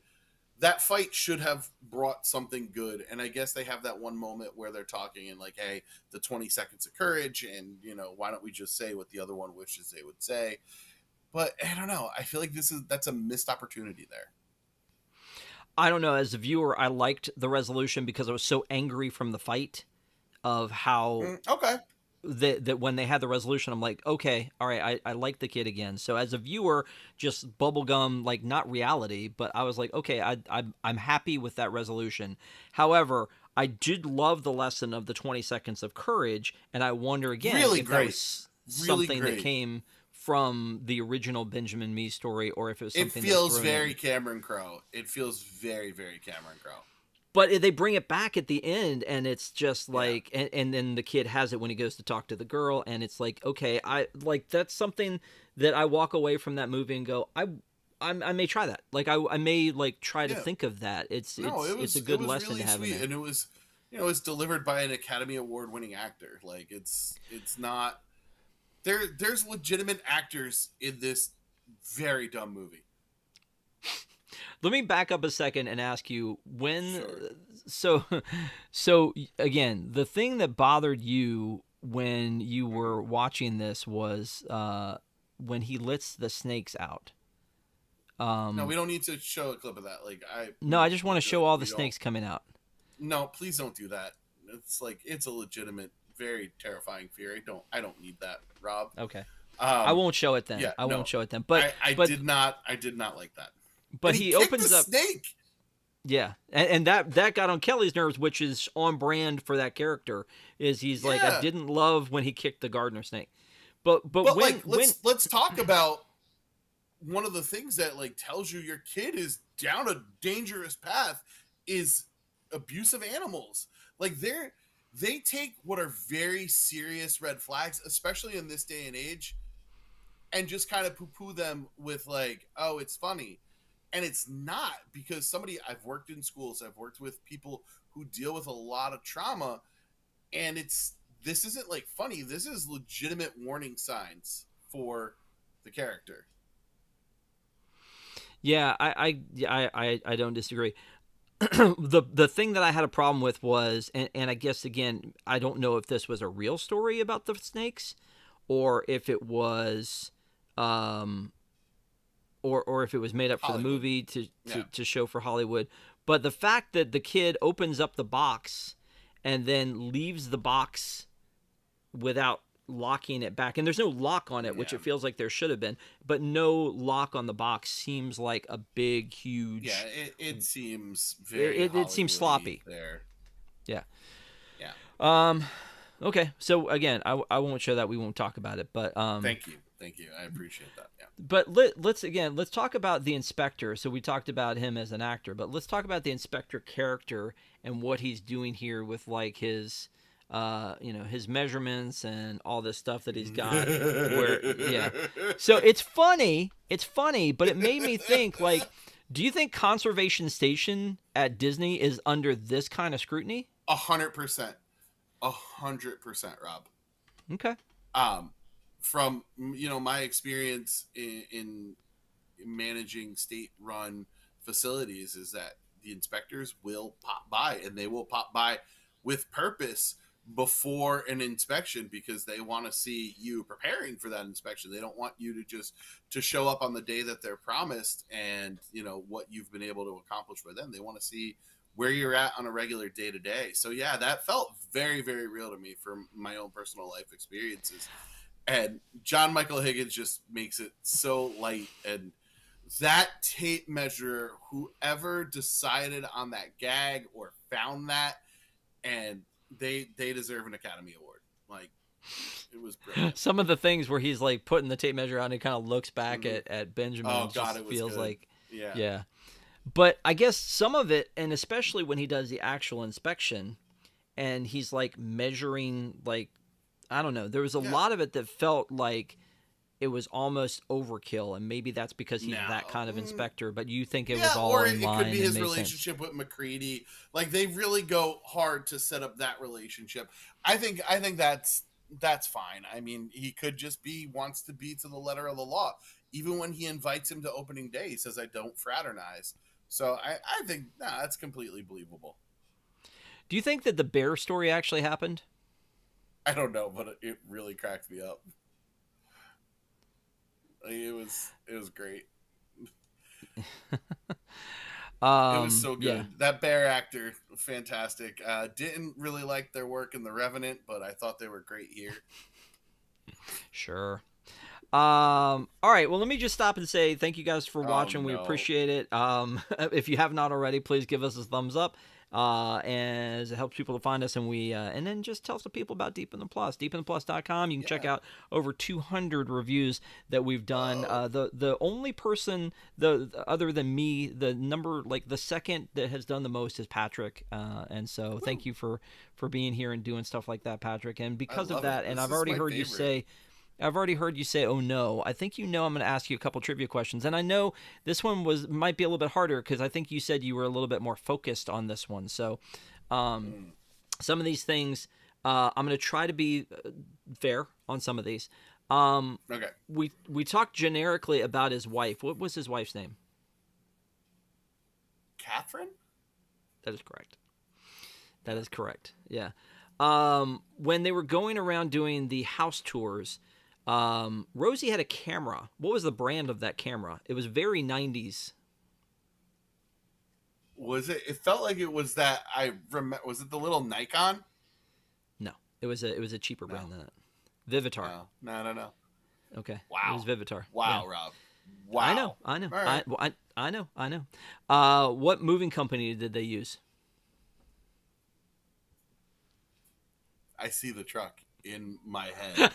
that fight should have brought something good, and I guess they have that one moment where they're talking and like, hey, the 20 seconds of courage, and why don't we just say what the other one wishes they would say? But I don't know. I feel like that's a missed opportunity there. I don't know. As a viewer, I liked the resolution because I was so angry from the fight of how that when they had the resolution, I'm like, okay, all right, I like the kid again. So as a viewer, just bubblegum, like, not reality, but I was like, okay, I'm happy with that resolution. However, I did love the lesson of the 20 seconds of courage, and I wonder again if that was something that came from the original Benjamin Mee story, or if it was something. It feels very Cameron Crowe. It feels very, very Cameron Crowe. But they bring it back at the end, and it's just like, and then the kid has it when he goes to talk to the girl, and it's like, okay, I like, that's something that I walk away from that movie and go, I may try that. Like, I may like try to think of that. It's a good lesson really to have sweet, in there. and it was, it's delivered by an Academy Award winning actor. Like, it's not there's legitimate actors in this very dumb movie. Let me back up a second and ask you so again, the thing that bothered you when you were watching this was when he lets the snakes out. No, we don't need to show a clip of that. Like, I just want to show all the snakes coming out. No, please don't do that. It's like, it's a legitimate, very terrifying fear. I don't need that, Rob. Okay. I won't show it then. Yeah, I won't show it then. But I did not like that. But and he opens the up snake. Yeah, and that got on Kelly's nerves, which is on brand for that character. Is he's like, I didn't love when he kicked the gardener snake, but when let's talk about one of the things that like tells you your kid is down a dangerous path is abuse of animals. Like they take what are very serious red flags, especially in this day and age, and just kind of poo-poo them with like, oh, it's funny. And it's not, because I've worked in schools, I've worked with people who deal with a lot of trauma, and this isn't like funny. This is legitimate warning signs for the character. Yeah, I don't disagree. The thing that I had a problem with was, and I guess again, I don't know if this was a real story about the snakes, or if it was, or if it was made up for the movie to show for Hollywood. But the fact that the kid opens up the box and then leaves the box without locking it back, and there's no lock on it, which it feels like there should have been, but no lock on the box seems like a big, huge. Yeah, it seems very. It seems sloppy there. Yeah. Yeah. Okay, so again, I won't show that. We won't talk about it, but Thank you. I appreciate that. Yeah. But let's talk about the inspector. So we talked about him as an actor, but let's talk about the inspector character and what he's doing here with like his his measurements and all this stuff that he's got. So it's funny, but it made me think, like, do you think Conservation Station at Disney is under this kind of scrutiny? 100%, 100%, Rob. Okay. From my experience in managing state-run facilities is that the inspectors will pop by, and they will pop by with purpose before an inspection, because they want to see you preparing for that inspection. They don't want you to show up on the day that they're promised and what you've been able to accomplish by them. They want to see where you're at on a regular day-to-day. So yeah, that felt very, very real to me from my own personal life experiences. And John Michael Higgins just makes it so light. And that tape measure, whoever decided on that gag or found that, and they deserve an Academy Award. Like, it was brilliant. Some of the things where he's like putting the tape measure on and kind of looks back at Benjamin. Oh God, it was feels good. Like yeah. But I guess some of it, and especially when he does the actual inspection, and he's like measuring, like, I don't know. There was a lot of it that felt like it was almost overkill, and maybe that's because he's that kind of inspector. But you think it was all in line? Or it could be his relationship with McCready. Like, they really go hard to set up that relationship. I think that's fine. I mean, he could just wants to be to the letter of the law. Even when he invites him to opening day, he says, "I don't fraternize." So I think that's completely believable. Do you think that the bear story actually happened? I don't know, but it really cracked me up. It was great. It was so good. Yeah. That bear actor, fantastic. Didn't really like their work in The Revenant, but I thought they were great here. Sure. All right. Well, let me just stop and say thank you guys for watching. We appreciate it. If you have not already, please give us a thumbs up. As it helps people to find us, and and then just tell some people about Deep in the Plus, deepintheplus.com. You can check out over 200 reviews that we've done. The only person, other than me, the second that has done the most is Patrick. And so thank you for being here and doing stuff like that, Patrick. And because of that, and I've already heard you say, oh no, I think I'm going to ask you a couple trivia questions. And I know this one might be a little bit harder because I think you said you were a little bit more focused on this one. So some of these things, I'm going to try to be fair on some of these. Okay. We talked generically about his wife. What was his wife's name? Catherine? That is correct. Yeah. When they were going around doing the house tours, Rosie had a camera. What was the brand of that camera? It was very 90s. Was it? It felt like it was that. I remember. Was it the little Nikon? No, it was a cheaper brand than that. Vivitar. No. Okay. Wow. It was Vivitar. Wow, yeah. Rob. Wow. I know. All right. I know. What moving company did they use? I see the truck in my head.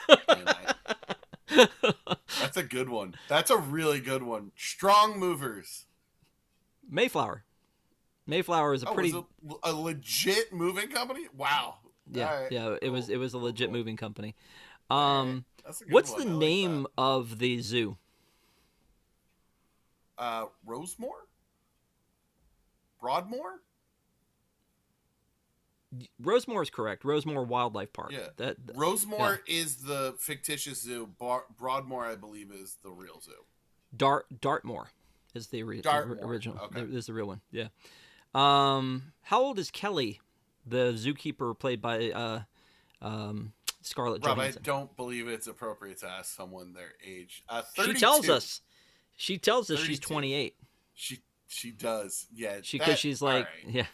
That's a good one. That's a really good one. Strong Movers. Mayflower. Mayflower is a pretty was a legit moving company. Wow. Yeah, right. yeah. It was a legit moving company. Right. That's a good What's one. the name of the zoo? Rosemore? Broadmoor? Rosemore is correct. Rosemore Wildlife Park. Yeah. Rosemore is the fictitious zoo. Broadmoor, I believe, is the real zoo. Dartmoor is the original. Okay. Is the real one. Yeah. How old is Kelly, the zookeeper played by Scarlett Johansson? Rob, I don't believe it's appropriate to ask someone their age. 32. She tells us 32. She's 28. She does. Yeah. Because she's like, right. yeah.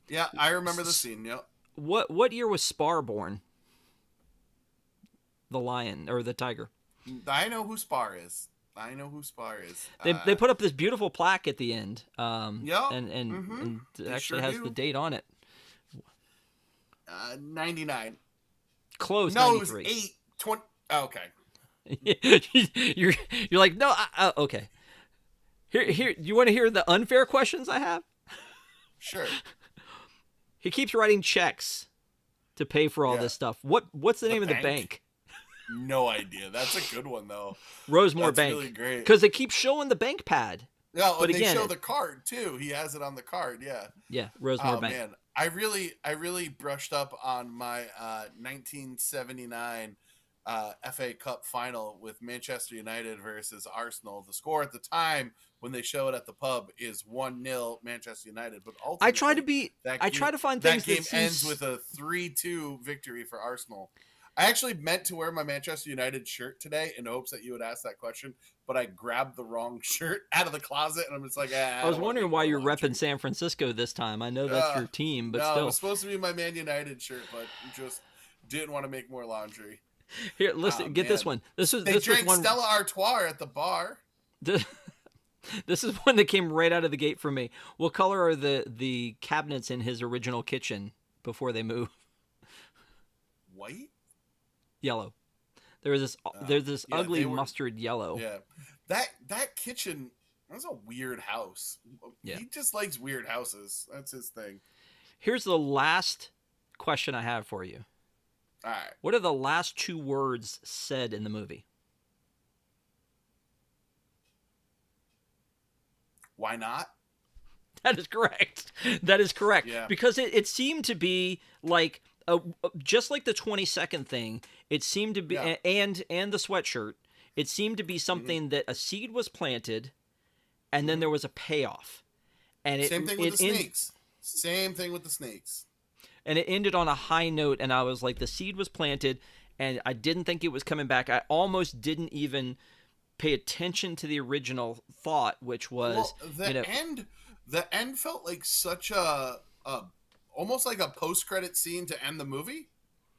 Yeah, I remember the scene. Yep. What year was Spar born? The lion or the tiger? I know who Spar is. They put up this beautiful plaque at the end. Yeah. And it actually sure has the date on it. 99. Close. No, 93. it was 820. Oh, okay. you're like, no, okay. Here. You want to hear the unfair questions I have? Sure. He keeps writing checks to pay for all this stuff. What's the name of the bank? No idea. That's a good one though. Rosemore Bank. Really great. Because they keep showing the bank pad. Yeah, but they again, show the card too. He has it on the card. Yeah. Yeah, Rosemore Bank. Man, I really brushed up on my 1979 FA Cup final with Manchester United versus Arsenal. The score at the time when they show it at the pub is 1-0 Manchester United. But ultimately, I try to find things that ends with a 3-2 victory for Arsenal. I actually meant to wear my Manchester United shirt today in hopes that you would ask that question, but I grabbed the wrong shirt out of the closet, and I'm just like, I was wondering why you're repping San Francisco this time. I know that's your team, but still. It was supposed to be my Man United shirt, but just didn't want to make more laundry. Here, listen, get this one. They drank Stella Artois at the bar. This is one that came right out of the gate for me. What color are the cabinets in his original kitchen before they move? White? Yellow. There's this ugly mustard yellow. Yeah. That kitchen, that's a weird house. Yeah. He just likes weird houses. That's his thing. Here's the last question I have for you. All right. What are the last 2 words said in the movie? Why not? That is correct. That is correct. Yeah. Because it seemed to be like just like the 20-second thing. It seemed to be and the sweatshirt. It seemed to be something that a seed was planted, and then there was a payoff. And Same thing with the snakes. Same thing with the snakes. And it ended on a high note, and I was like, the seed was planted, and I didn't think it was coming back. I almost didn't even pay attention to the original thought, which was the end felt like such a almost like a post-credit scene to end the movie.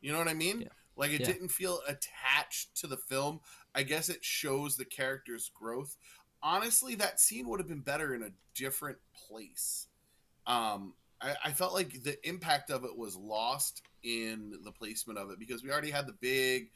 You know what I mean? Yeah. Like it didn't feel attached to the film. I guess it shows the character's growth. Honestly, that scene would have been better in a different place. I felt like the impact of it was lost in the placement of it because we already had the big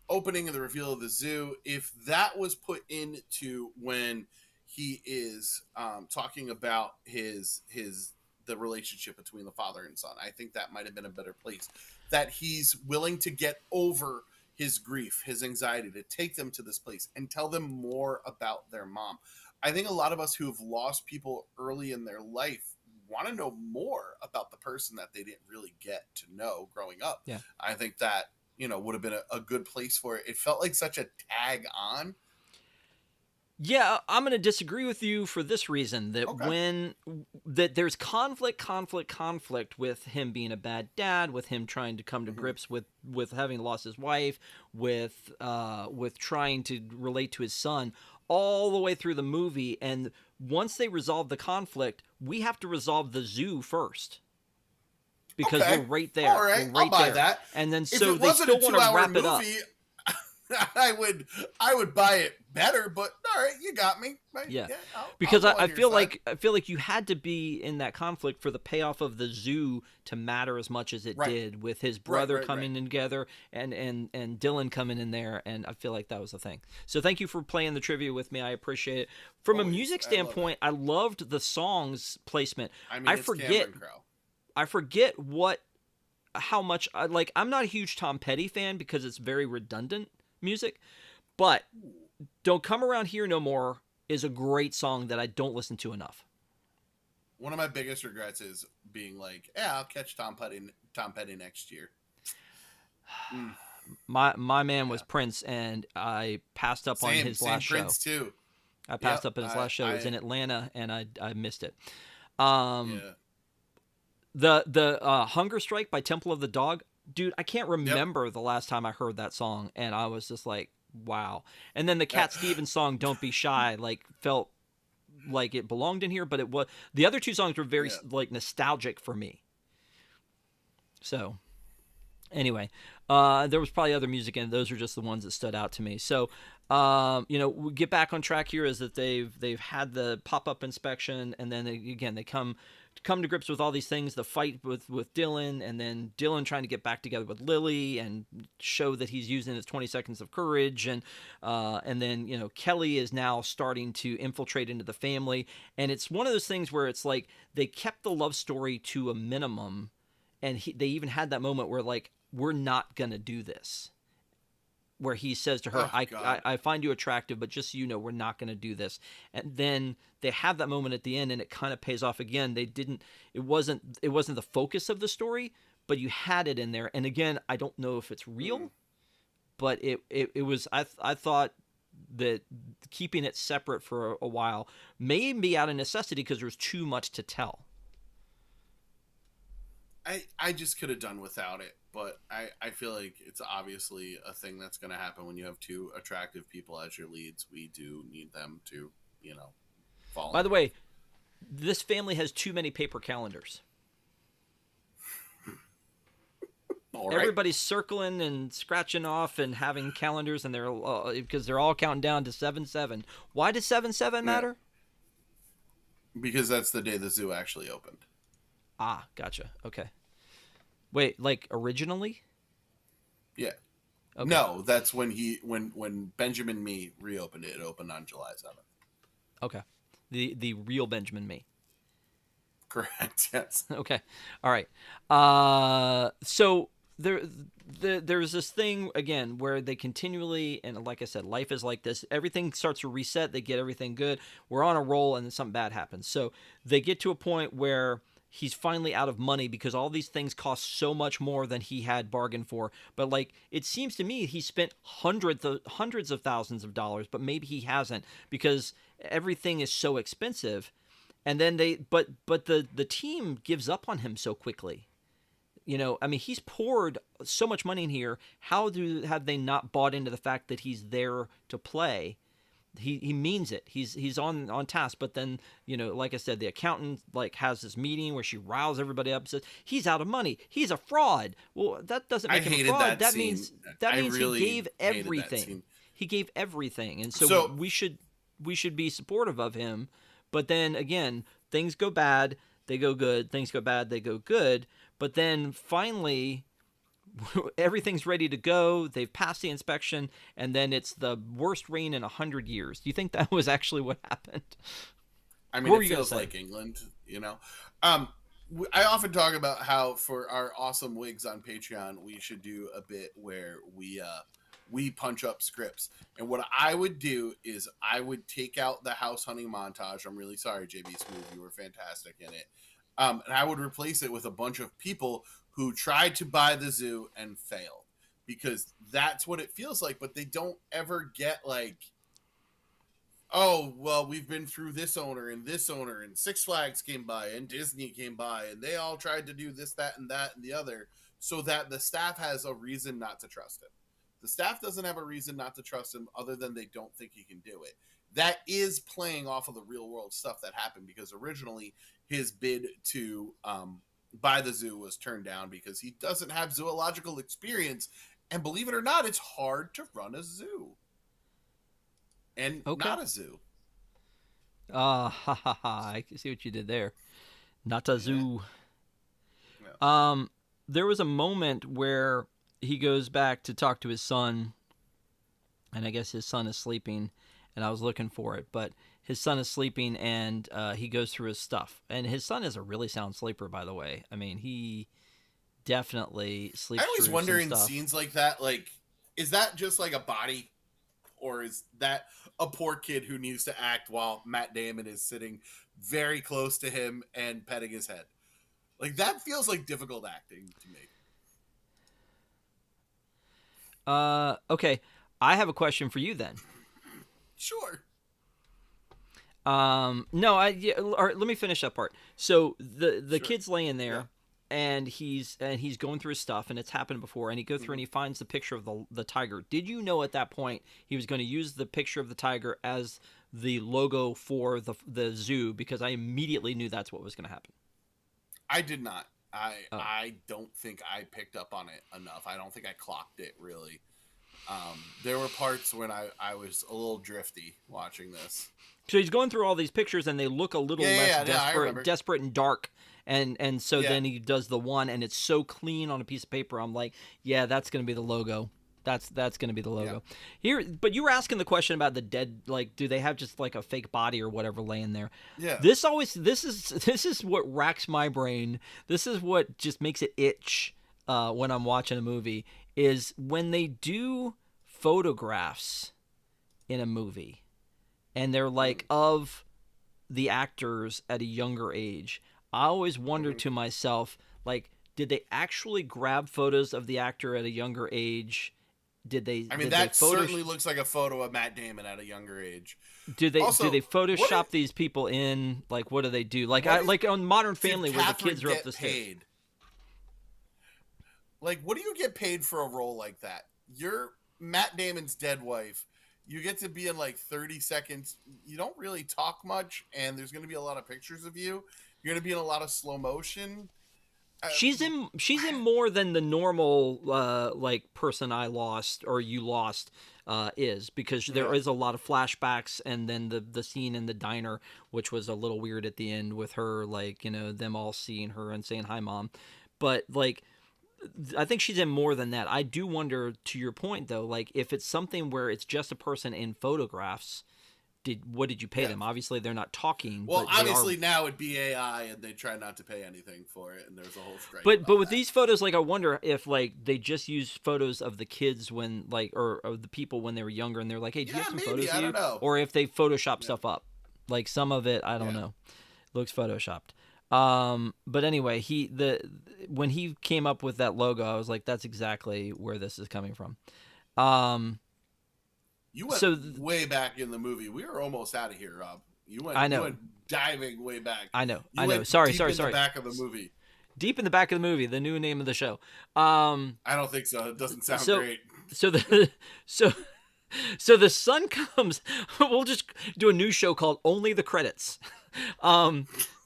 opening of the reveal of the zoo. If that was put into when he is talking about the relationship between the father and son, I think that might have been a better place. That he's willing to get over his grief, his anxiety, to take them to this place and tell them more about their mom. I think a lot of us who have lost people early in their life want to know more about the person that they didn't really get to know growing up. Yeah. I think that, would have been a good place for it. It felt like such a tag on. Yeah, I'm going to disagree with you for this reason, that that there's conflict with him being a bad dad, with him trying to come to grips with having lost his wife, with trying to relate to his son all the way through the movie. And once they resolve the conflict, we have to resolve the zoo first. Because we're right there. All right, we're right I'll buy there. that. And then if so it they wasn't still a want to 2-hour wrap movie, it up. I would buy it better, but all right, you got me. Yeah, I'll because go on I your feel side. like you had to be in that conflict for the payoff of the zoo to matter as much as it Right. did, with his Right, brother right, coming right. in together and Dylan coming in there, and I feel like that was the thing. So thank you for playing the trivia with me. I appreciate it. From a Always. music I love it. standpoint, I loved the song's placement. I mean, it's Cameron Crowe. I forget how much I'm not a huge Tom Petty fan because it's very redundant music, but Don't Come Around Here No More is a great song that I don't listen to enough. One of my biggest regrets is being like, yeah, I'll catch Tom Petty next year. My man was Prince, and I passed up on his last show. Prince too. I passed up on his last show. It was in Atlanta, and I missed it. The Hunger Strike by Temple of the Dog, dude, I can't remember the last time I heard that song, and I was just like, wow. And then the Cat Stevens song, Don't Be Shy, like felt like it belonged in here, but it was, the other two songs were very like nostalgic for me. So anyway, there was probably other music, and those are just the ones that stood out to me. So we get back on track here is that they've had the pop-up inspection, and then they come to grips with all these things, the fight with Dylan, and then Dylan trying to get back together with Lily and show that he's using his 20 seconds of courage, and then Kelly is now starting to infiltrate into the family, and it's one of those things where it's like they kept the love story to a minimum, and they even had that moment where like, we're not gonna do this, where he says to her, I find you attractive, but just so you know, we're not going to do this. And then they have that moment at the end, and it kind of pays off again. It wasn't the focus of the story, but you had it in there. And again, I don't know if it's real, but it was, I thought that keeping it separate for a while may be out of necessity because there's too much to tell. I just could have done without it, but I feel like it's obviously a thing that's going to happen when you have two attractive people as your leads. We do need them to, fall. By the way, this family has too many paper calendars. Everybody's circling and scratching off and having calendars, and they're because they're all counting down to 7/7. Why does 7/7 matter? Because that's the day the zoo actually opened. Ah, gotcha. Okay. Wait, like originally? Yeah. Okay. No, that's when Benjamin Mee reopened it. It opened on July 7th. Okay. The real Benjamin Mee. Correct. Yes. Okay. All right. So there's this thing again where they continually, and like I said, life is like this. Everything starts to reset. They get everything good. We're on a roll, and then something bad happens. So they get to a point where he's finally out of money because all these things cost so much more than he had bargained for. But like, it seems to me he spent hundreds of thousands of dollars, but maybe he hasn't because everything is so expensive. And then but the team gives up on him so quickly. I mean, he's poured so much money in here. How have they not bought into the fact that he's there to play? He means it. He's on task. But then, like I said, the accountant has this meeting where she riles everybody up and says he's out of money. He's a fraud. Well, that doesn't make him a fraud. That means really he gave everything. He gave everything, and so we should be supportive of him. But then again, things go bad, they go good. Things go bad, they go good. But then finally, everything's ready to go. They've passed the inspection, and then it's the worst rain in 100 years. Do you think that was actually what happened? I mean, it feels like England, I often talk about how for our awesome wigs on Patreon, we should do a bit where we punch up scripts. And what I would do is I would take out the house hunting montage. I'm really sorry, JB Smooth. You were fantastic in it. And I would replace it with a bunch of people who tried to buy the zoo and failed, because that's what it feels like. But they don't ever get like, oh, well, we've been through this owner, and Six Flags came by, and Disney came by, and they all tried to do this, that, and the other, so that the staff has a reason not to trust him. The staff doesn't have a reason not to trust him other than they don't think he can do it. That is playing off of the real world stuff that happened, because originally his bid to buy the zoo was turned down because he doesn't have zoological experience, And believe it or not, it's hard to run a zoo. And not a zoo. Ha ha ha. I can see what you did there. Not a zoo. Yeah. There was a moment where he goes back to talk to his son, and I guess his son is sleeping, and I was looking for it, but his son is sleeping, and he goes through his stuff. And his son is a really sound sleeper, by the way. I mean, he definitely sleeps through some stuff. I always wonder in scenes like that, like, is that just like a body, or is that a poor kid who needs to act while Matt Damon is sitting very close to him and petting his head? Like, that feels like difficult acting to me. Okay. I have a question for you then. Sure. No, all right, let me finish that part. So the Sure. kid's laying there, and he's going through his stuff, and it's happened before, and he goes through and he finds the picture of the tiger. Did you know at that point he was going to use the picture of the tiger as the logo for the zoo? Because I immediately knew that's what was going to happen. I did not. I don't think I picked up on it enough. I don't think I clocked it, really. There were parts when I was a little drifty watching this. So he's going through all these pictures, and they look a little less desperate and dark. And so then he does the one, and it's so clean on a piece of paper. I'm like, yeah, that's going to be the logo. That's going to be the logo. Here, but you were asking the question about the dead. Like, do they have just like a fake body or whatever laying there? Yeah. This is what racks my brain. This is what just makes it itch when I'm watching a movie. Is when they do photographs in a movie, and they're like of the actors at a younger age. I always wonder to myself, like, did they actually grab photos of the actor at a younger age? Did they? I mean, that certainly looks like a photo of Matt Damon at a younger age. Do they Photoshop these people in? Like, what do they do? Like, like on Modern Family, where the kids are up the stairs. Like, what do you get paid for a role like that? You're Matt Damon's dead wife. You get to be in like 30 seconds. You don't really talk much, and there's going to be a lot of pictures of you. You're going to be in a lot of slow motion. She's in more than the normal like person I lost or you lost is, because there is a lot of flashbacks, and then the scene in the diner, which was a little weird at the end with her, like, you know, them all seeing her and saying hi, Mom. But like, I think she's in more than that. I do wonder, to your point though, like if it's something where it's just a person in photographs, what did you pay them? Obviously they're not talking. Well, obviously now it'd be AI, and they try not to pay anything for it, and there's a whole strike. But with these photos, like, I wonder if like they just use photos of the kids when like, or of the people when they were younger, and they're like, hey, do you have some photos of you? Or if they Photoshop stuff up. Like some of it, I don't know. Looks Photoshopped. But anyway, when he came up with that logo, I was like, that's exactly where this is coming from. You went way back in the movie. We were almost out of here, Rob. You went diving way back. I know. Sorry. The back of the movie. Deep in the back of the movie, the new name of the show. I don't think so. It doesn't sound great. So the sun comes. We'll just do a new show called Only the Credits.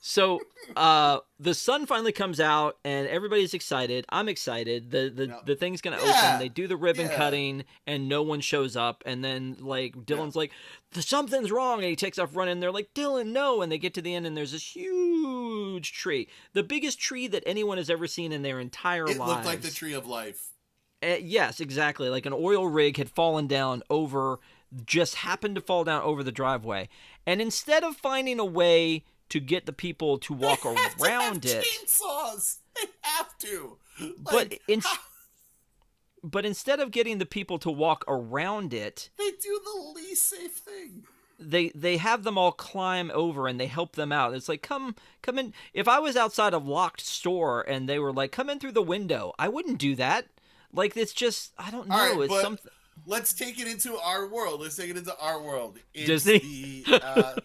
So the sun finally comes out, and everybody's excited. I'm excited. The thing's gonna open. They do the ribbon cutting, and no one shows up. And then like Dylan's like, something's wrong, and he takes off running. They're like, Dylan, no! And they get to the end, and there's this huge tree, the biggest tree that anyone has ever seen in their entire lives. It looked like the tree of life. Yes, exactly. Like an oil rig had fallen down just happened to fall down over the driveway, and instead of finding a way to get the people to walk around it. Chainsaws. They have to. But instead of getting the people to walk around it, they do the least safe thing. They have them all climb over, and they help them out. It's like, come in. If I was outside a locked store and they were like, come in through the window, I wouldn't do that. Like, it's just, I don't know. All right, it's something. Let's take it into our world. It's Disney. The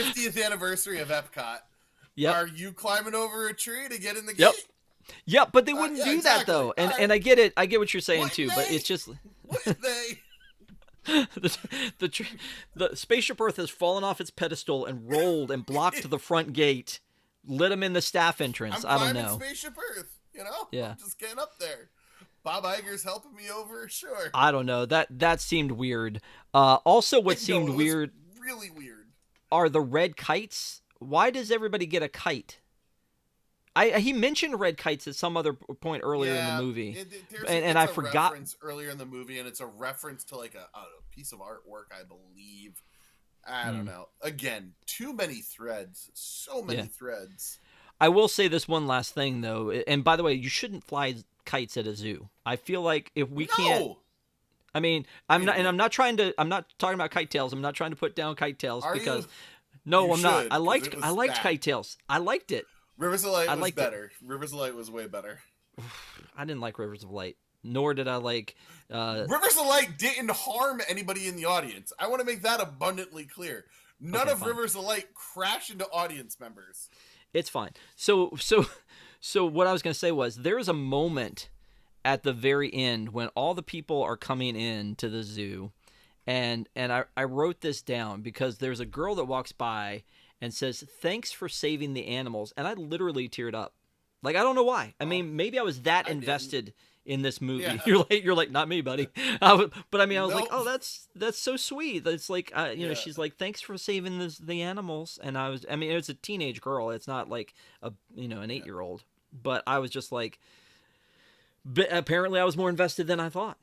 50th anniversary of Epcot. Yep. Are you climbing over a tree to get in the gate? Yep, but they wouldn't do that though. And I get it. I get what you're saying too. But it's just. Would they? The Spaceship Earth has fallen off its pedestal and rolled and blocked the front gate. Let them in the staff entrance. I don't know. Spaceship Earth. You know. Yeah. I'm just getting up there. Bob Iger's helping me over. Sure. I don't know. That seemed weird. Also, what seemed it was weird really weird, are the red kites. Why does everybody get a kite? He mentioned red kites at some other point earlier in the movie, and I forgot. Reference earlier in the movie, and it's a reference to like a piece of artwork, I believe. I don't know. Again, too many threads. So many threads. I will say this one last thing though, and by the way, you shouldn't fly kites at a zoo. I feel like if we can't. I mean, I'm not talking about kite tails. I'm not trying to put down kite tails because. No, I'm not. I liked kite tails. I liked it. Rivers of Light was better. Rivers of Light was way better. I didn't like Rivers of Light, nor did I like... Rivers of Light didn't harm anybody in the audience. I want to make that abundantly clear. None of Rivers of Light crashed into audience members. It's fine. So what I was going to say was, there is a moment at the very end when all the people are coming in to the zoo, and I wrote this down because there's a girl that walks by and says, "Thanks for saving the animals," and I literally teared up. Like, I don't know why. I mean, maybe I was that invested in this movie. Yeah. You're like, not me, buddy. But I mean, I was like, oh, that's so sweet. It's like, she's like, "Thanks for saving the animals," and I mean, it's a teenage girl. It's not like an 8-year-old. But I was just like, apparently I was more invested than I thought.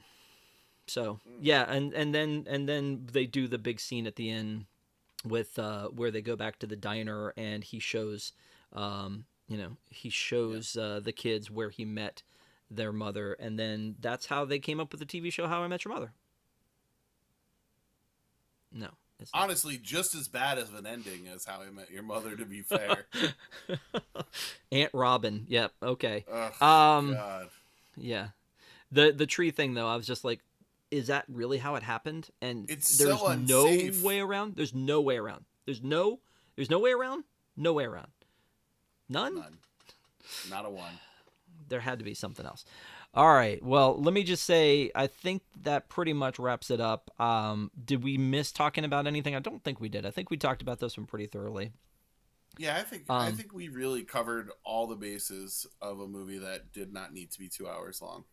So yeah, and then they do the big scene at the end with where they go back to the diner, and he shows the kids where he met their mother, and then that's how they came up with the TV show How I Met Your Mother. No, it's not. Honestly, just as bad as an ending as How I Met Your Mother, to be fair. Aunt Robin. Yep. Okay. Oh, God. Yeah. The tree thing though, I was just like, is that really how it happened? And there's no way around. There's no way around. There's no way around. No way around. None. Not a one. There had to be something else. All right. Well, let me just say, I think that pretty much wraps it up. Did we miss talking about anything? I don't think we did. I think we talked about this one pretty thoroughly. Yeah, I think we really covered all the bases of a movie that did not need to be 2 hours long.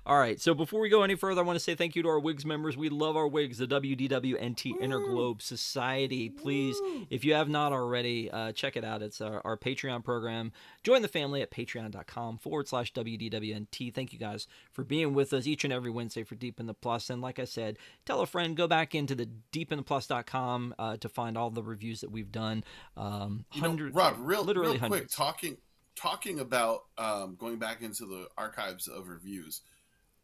All right, so before we go any further, I want to say thank you to our WIGS members. We love our WIGS, the WDWNT Interglobe Society. Please, if you have not already, check it out. It's our Patreon program. Join the family at patreon.com/WDWNT. Thank you guys for being with us each and every Wednesday for Deep in the Plus. And like I said, tell a friend, go back into the deepintheplus.com to find all the reviews that we've done. Hundreds, Rob, literally real quick, hundreds. Talking about going back into the archives of reviews,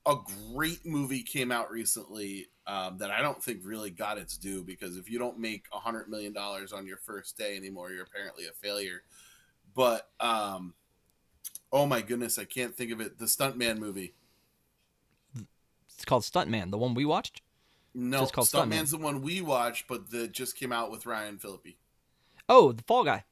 a great movie came out recently that I don't think really got its due, because if you don't make $100 million on your first day anymore, you're apparently a failure. But oh my goodness, I can't think of it. The Stuntman movie. It's called Stuntman, the one we watched? No, Stuntman's the one we watched, but that just came out with Ryan Phillippe. Oh, the Fall Guy.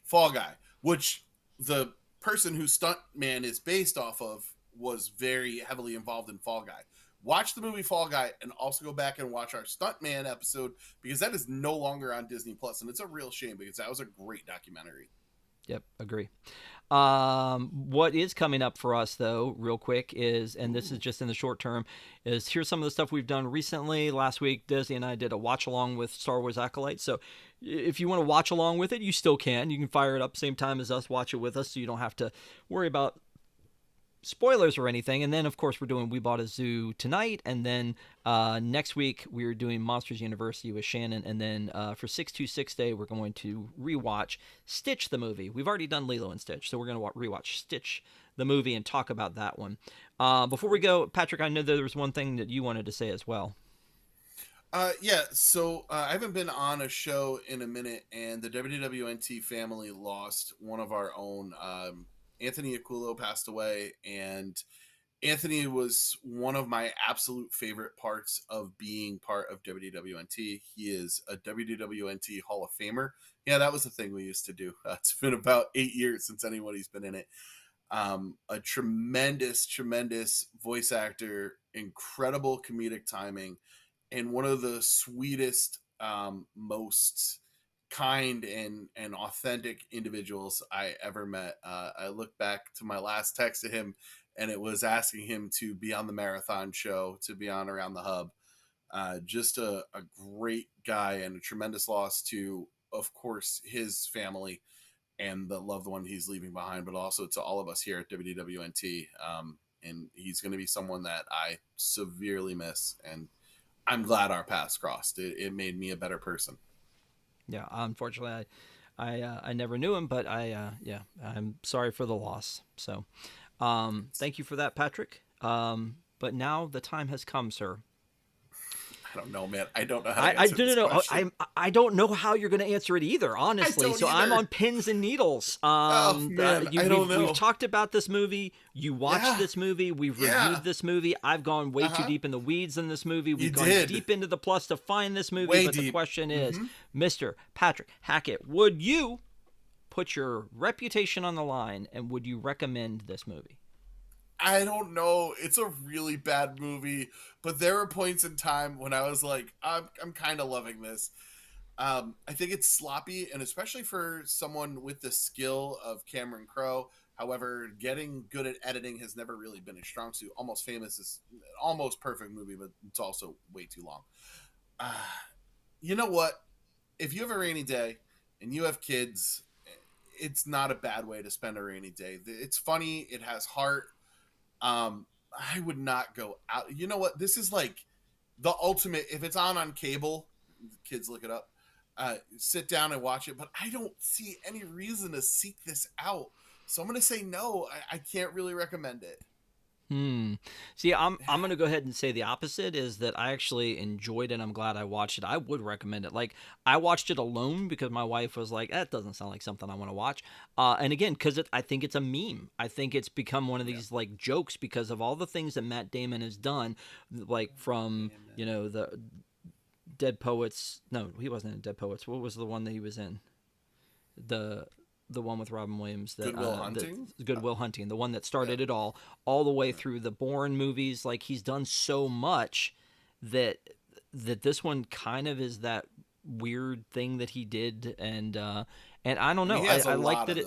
Fall Guy, which the person who Stuntman is based off of was very heavily involved in Fall Guy. Watch the movie Fall Guy, and also go back and watch our Stuntman episode, because that is no longer on Disney Plus, and it's a real shame, because that was a great documentary. Yep, agree. What is coming up for us, though, real quick, is, and this is just in the short term, is here's some of the stuff we've done recently. Last week, Disney and I did a watch along with Star Wars Acolyte. So if you want to watch along with it, you still can. You can fire it up same time as us, watch it with us, so you don't have to worry about spoilers or anything. And then, of course, We Bought a Zoo tonight, and then next week we're doing Monsters University with Shannon, and then for 626 Day we're going to rewatch Stitch the movie. We've already done Lilo and Stitch, so we're going to rewatch Stitch the movie and talk about that one. Before we go, Patrick, I know there was one thing that you wanted to say as well. So I haven't been on a show in a minute, and the WDWNT family lost one of our own. Anthony Aculo passed away, and Anthony was one of my absolute favorite parts of being part of WDWNT. He is a WDWNT Hall of Famer. Yeah, that was the thing we used to do. It's been about 8 years since anybody's been in it. A tremendous voice actor, incredible comedic timing, and one of the sweetest, most kind and authentic individuals I ever met. I look back to my last text to him, and it was asking him to be on the marathon show, to be on Around the Hub. Just a great guy, and a tremendous loss to, of course, his family and the loved one he's leaving behind, but also to all of us here at WDWNT. And he's going to be someone that I severely miss, and I'm glad our paths crossed. It made me a better person. Yeah, unfortunately, I never knew him, but I'm sorry for the loss. So, thank you for that, Patrick. But now the time has come, sir. I don't know, man. I don't know how to answer this question. I don't know how you're going to answer it either, honestly. So I'm on pins and needles. I don't know. We've talked about this movie. You watched this movie. We've reviewed this movie. I've gone way too deep in the weeds in this movie. We've gone deep into the plus to find this movie. Way but deep. The question is, Mr. Patrick Hackett, would you put your reputation on the line, and would you recommend this movie? I don't know. It's a really bad movie, but there were points in time when I was like, I'm kind of loving this. I think it's sloppy, and especially for someone with the skill of Cameron Crowe. However, getting good at editing has never really been a strong suit. Almost Famous is an almost perfect movie, but it's also way too long. You know what? If you have a rainy day and you have kids, it's not a bad way to spend a rainy day. It's funny. It has heart. I would not go out. You know what? This is like the ultimate. If it's on cable, kids look it up. Sit down and watch it. But I don't see any reason to seek this out. So I'm going to say no. I can't really recommend it. See, I'm going to go ahead and say the opposite, is that I actually enjoyed it. I'm glad I watched it. I would recommend it. Like, I watched it alone because my wife was like, that doesn't sound like something I want to watch. And again, because I think it's a meme. I think it's become one of these like jokes because of all the things that Matt Damon has done, like from, the Dead Poets. No, he wasn't in Dead Poets. What was the one that he was in? The one with Robin Williams, that Good Will Hunting? Good Will Hunting, the one that started it all the way through the Bourne movies. Like, he's done so much that this one kind of is that weird thing that he did, and I don't know. I like that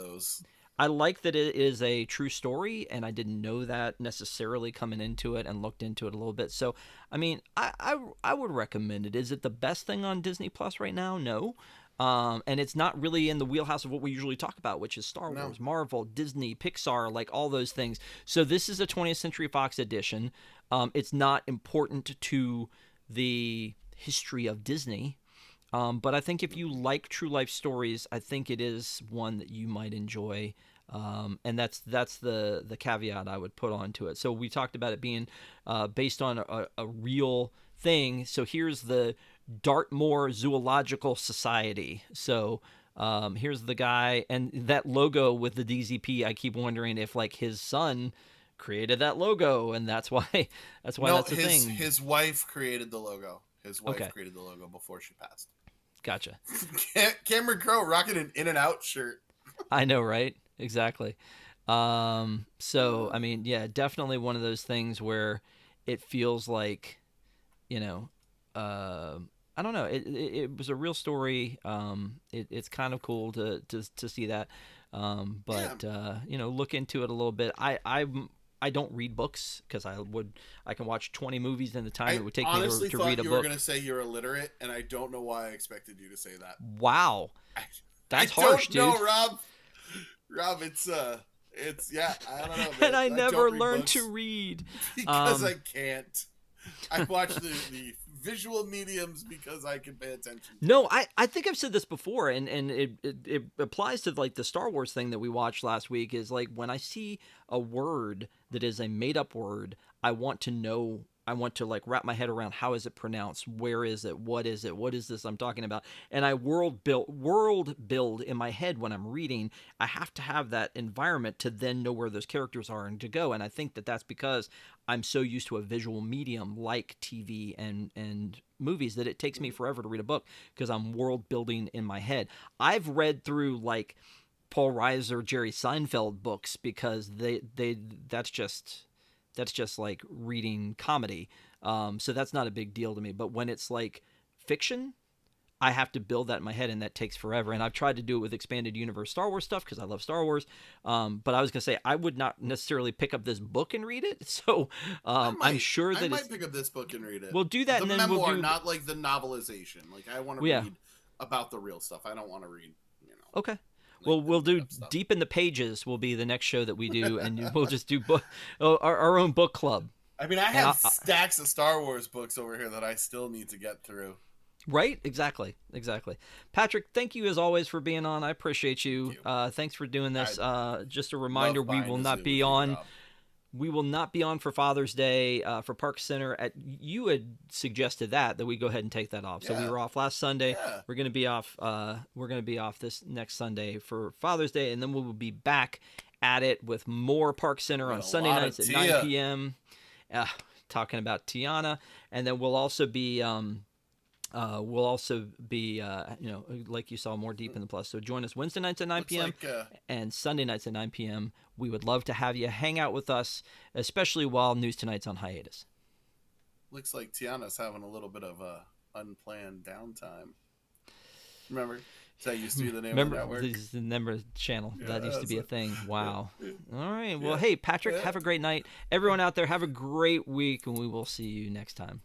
I like that it is a true story, and I didn't know that necessarily coming into it, and looked into it a little bit. So, I mean, I would recommend it. Is it the best thing on Disney Plus right now? No. And it's not really in the wheelhouse of what we usually talk about, which is Star Wars, Marvel, Disney, Pixar, like all those things. So this is a 20th Century Fox edition. It's not important to the history of Disney. But I think if you like true life stories, I think it is one that you might enjoy. And that's the caveat I would put onto it. So we talked about it being based on a real thing. So here's the Dartmoor Zoological Society. So here's the guy, and that logo with the DZP. I keep wondering if like his son created that logo, and that's why that's a thing. His wife created the logo. His wife created the logo before she passed. Gotcha. Cameron Crowe rocking an In-N-Out shirt. I know, right? Exactly. So I mean, yeah, definitely one of those things where it feels like, I don't know. It was a real story. It's kind of cool to see that. But look into it a little bit. I don't read books because I can watch 20 movies in the time it would take me to read a book. I honestly thought you were going to say you're illiterate, and I don't know why I expected you to say that. Wow. That's harsh, dude. I don't know, Rob. Rob, it's yeah, I don't know, man. And I never learned to read. Because I can't. I watch the visual mediums because I can pay attention. No, I think I've said this before, and it applies to like the Star Wars thing that we watched last week. Is like when I see a word that is a made up word, I want to know. I want to like wrap my head around how is it pronounced, where is it, what is this I'm talking about, and I world build in my head when I'm reading. I have to have that environment to then know where those characters are and to go. And I think that that's because I'm so used to a visual medium like TV and movies that it takes me forever to read a book because I'm world building in my head. I've read through like Paul Reiser, Jerry Seinfeld books because that's just like reading comedy. So that's not a big deal to me. But when it's like fiction, I have to build that in my head, and that takes forever. And I've tried to do it with expanded universe Star Wars stuff because I love Star Wars. But I was gonna say I would not necessarily pick up this book and read it. So I'm sure that I might pick up this book and read it. We'll do that, the and then memoir, we'll do not like the novelization. Like I want to read about the real stuff. I don't want to read. Okay. Like well, we'll do stuff. Deep in the Pages will be the next show that we do, and we'll just do our own book club. I mean, I have stacks of Star Wars books over here that I still need to get through. Right? Exactly. Patrick, thank you as always for being on. I appreciate you. Thanks for doing this. Just a reminder, we will not be on. We will not be on for Father's Day for Park Center. You had suggested that we go ahead and take that off. So we were off last Sunday. Yeah. We're going to be off. We're going to be off this next Sunday for Father's Day, and then we will be back at it with more Park Center on Sunday nights at 9 p.m. Talking about Tiana, and then we'll also be. Like you saw, more Deep in the Plus. So join us Wednesday nights at 9 p.m. and Sunday nights at 9 p.m. We would love to have you hang out with us, especially while News Tonight's on hiatus. Looks like Tiana's having a little bit of unplanned downtime. Remember? That used to be the name of the network. This is the number of the channel. That used to be a thing. Wow. All right. Well, hey, Patrick, have a great night. Everyone out there, have a great week, and we will see you next time.